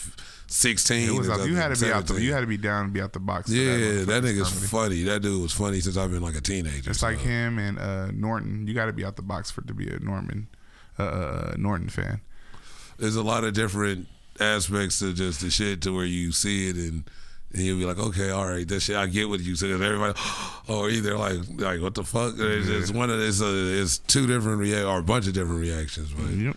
16. It was or you had to be out. 17. You had to be down and be out the box. for Yeah, that motherfucker's nigga's comedy. funny. That dude was funny since I've been like a teenager. It's like him and Norton. You got to be out the box to be a Norton fan. There's a lot of different aspects to just the shit to where you see it and you'll be like, okay, all right, that shit, I get what you said. And everybody, or either like what the fuck? It's two different or a bunch of different reactions. But Yep.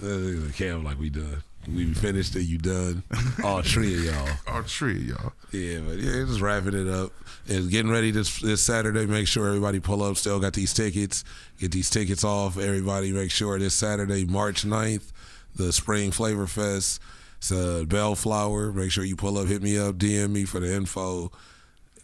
the cam like we done. We finished it. You done? All three of y'all. All three, y'all. Yeah, but yeah, just wrapping it up. And getting ready this Saturday. Make sure everybody pull up. Still got these tickets. Get these tickets off. Everybody make sure this Saturday, March 9th, the Spring Flavor Fest. It's Bellflower. Make sure you pull up. Hit me up. DM me for the info.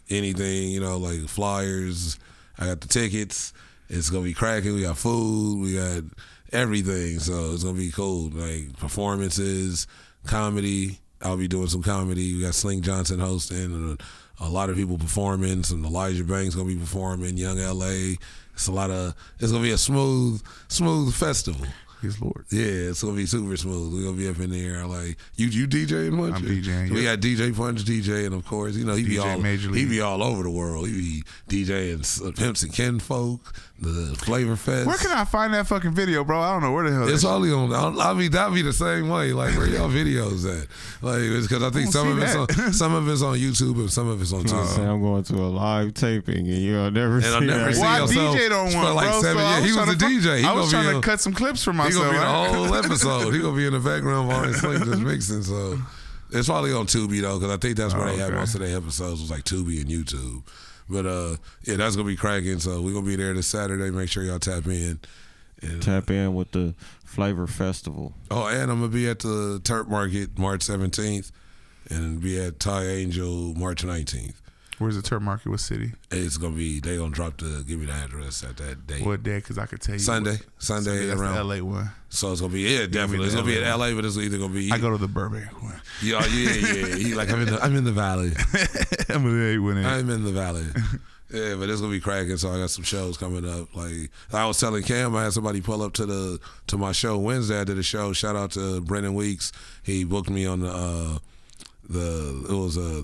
Anything, like flyers. I got the tickets. It's gonna be cracking. We got food. We got everything. So it's gonna be cool. Like performances, comedy. I'll be doing some comedy. We got Sling Johnson hosting, and a lot of people performing. Some Elijah Banks gonna be performing. Young LA. It's gonna be a smooth festival. Yes, Lord. Yeah, it's gonna be super smooth. We're gonna be up in there. Like you DJing Punch? I'm DJing. We yeah. got DJ Punch DJing, of course. You know, he be all over the world. He be DJing Pimps and Kinfolk, the Flavor Fest. Where can I find that fucking video, bro? I don't know where the hell. It's only on. That'd be the same way. Like where y'all videos at? Like it's because I think some of it's on YouTube and some of it's on Twitter. Say I'm going to a live taping and you'll never see I'll never that. see Well, I yourself DJ'd on for one, like bro. 7 so years. He was a DJ. I was trying to cut some clips for He myself. gonna be the right? whole episode. He gonna be in the background behind Sling just mixing. So it's probably on Tubi though, because I think that's where they have okay. most of their episodes. Was like Tubi and YouTube. But yeah, that's gonna be cracking. So we're gonna be there this Saturday. Make sure y'all tap in. And, Tap in with the Flavor Festival. oh, and I'm gonna be at the Turp Market March 17th, and be at Thai Angel March 19th. Where's the Turp Market? What city? It's gonna be. They gonna give me the address at that day. What day? Because I could tell you. Sunday That's the around. LA one. So it's gonna be definitely. It's gonna be in LA, but it's either gonna be. I go to the Burbank one. Yeah. He like I'm in the valley. I'm in the one. I'm in the valley. Yeah, but it's gonna be cracking. So I got some shows coming up. Like I was telling Cam, I had somebody pull up to my show Wednesday. I did a show. Shout out to Brendan Weeks. He booked me on the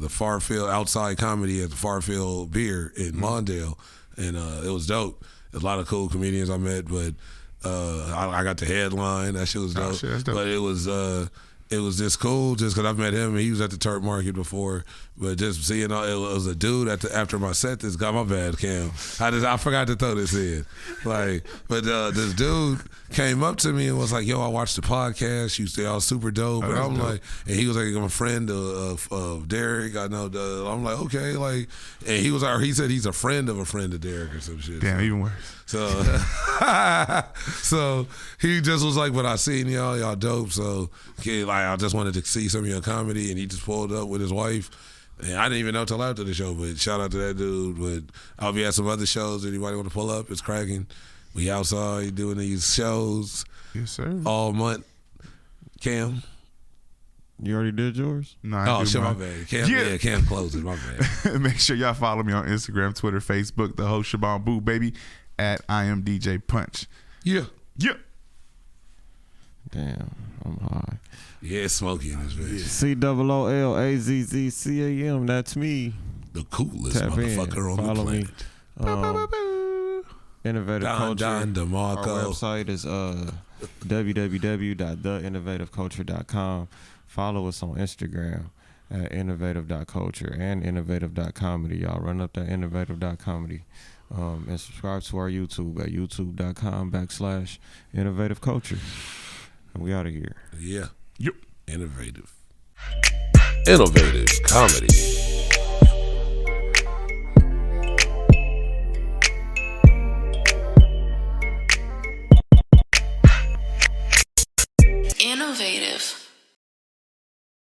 Farfield outside comedy at the Farfield Beer in Mondale, and it was dope. There's a lot of cool comedians I met, but I got the headline. That shit was dope. Oh, shit, that's dope. But it was just cool just because I've met him and he was at the Turp Market before. But just seeing it was a dude after my set. This got my bad, Cam. I forgot to throw this in. This dude came up to me and was like, "Yo, I watched the podcast. You say I was super dope." And I'm like, and he was like, "I'm a friend of Derek." I know. I'm like, okay, like, and he said he's a friend of Derek or some shit. Damn, So- even worse. So he just was like, "But I seen y'all dope." So I just wanted to see some of your comedy, and he just pulled up with his wife. And I didn't even know till after the show, but shout out to that dude. But I'll be at some other shows. Anybody want to pull up? It's cracking. We outside doing these shows Yes, sir. all month. Cam? You already did yours? No, I Oh, do shit, my mine. bad. Cam closes, my bad. Make sure y'all follow me on Instagram, Twitter, Facebook, the whole Shabam Boo, baby, at I am DJ Punch. Yeah. Yeah. Damn, I'm high. Yeah, it's smoky in this bitch. COOLAZZCAM, that's me. The coolest Tap in. motherfucker on the Follow me. planet. Innovative Don Culture. Our DeMarco. website is www.theinnovativeculture.com. Follow us on Instagram at innovative.culture and innovative.comedy. Y'all run up that innovative.comedy. And subscribe to our YouTube at youtube.com/innovativeculture. And we out of here. Yeah. Yep. Innovative. Innovative comedy.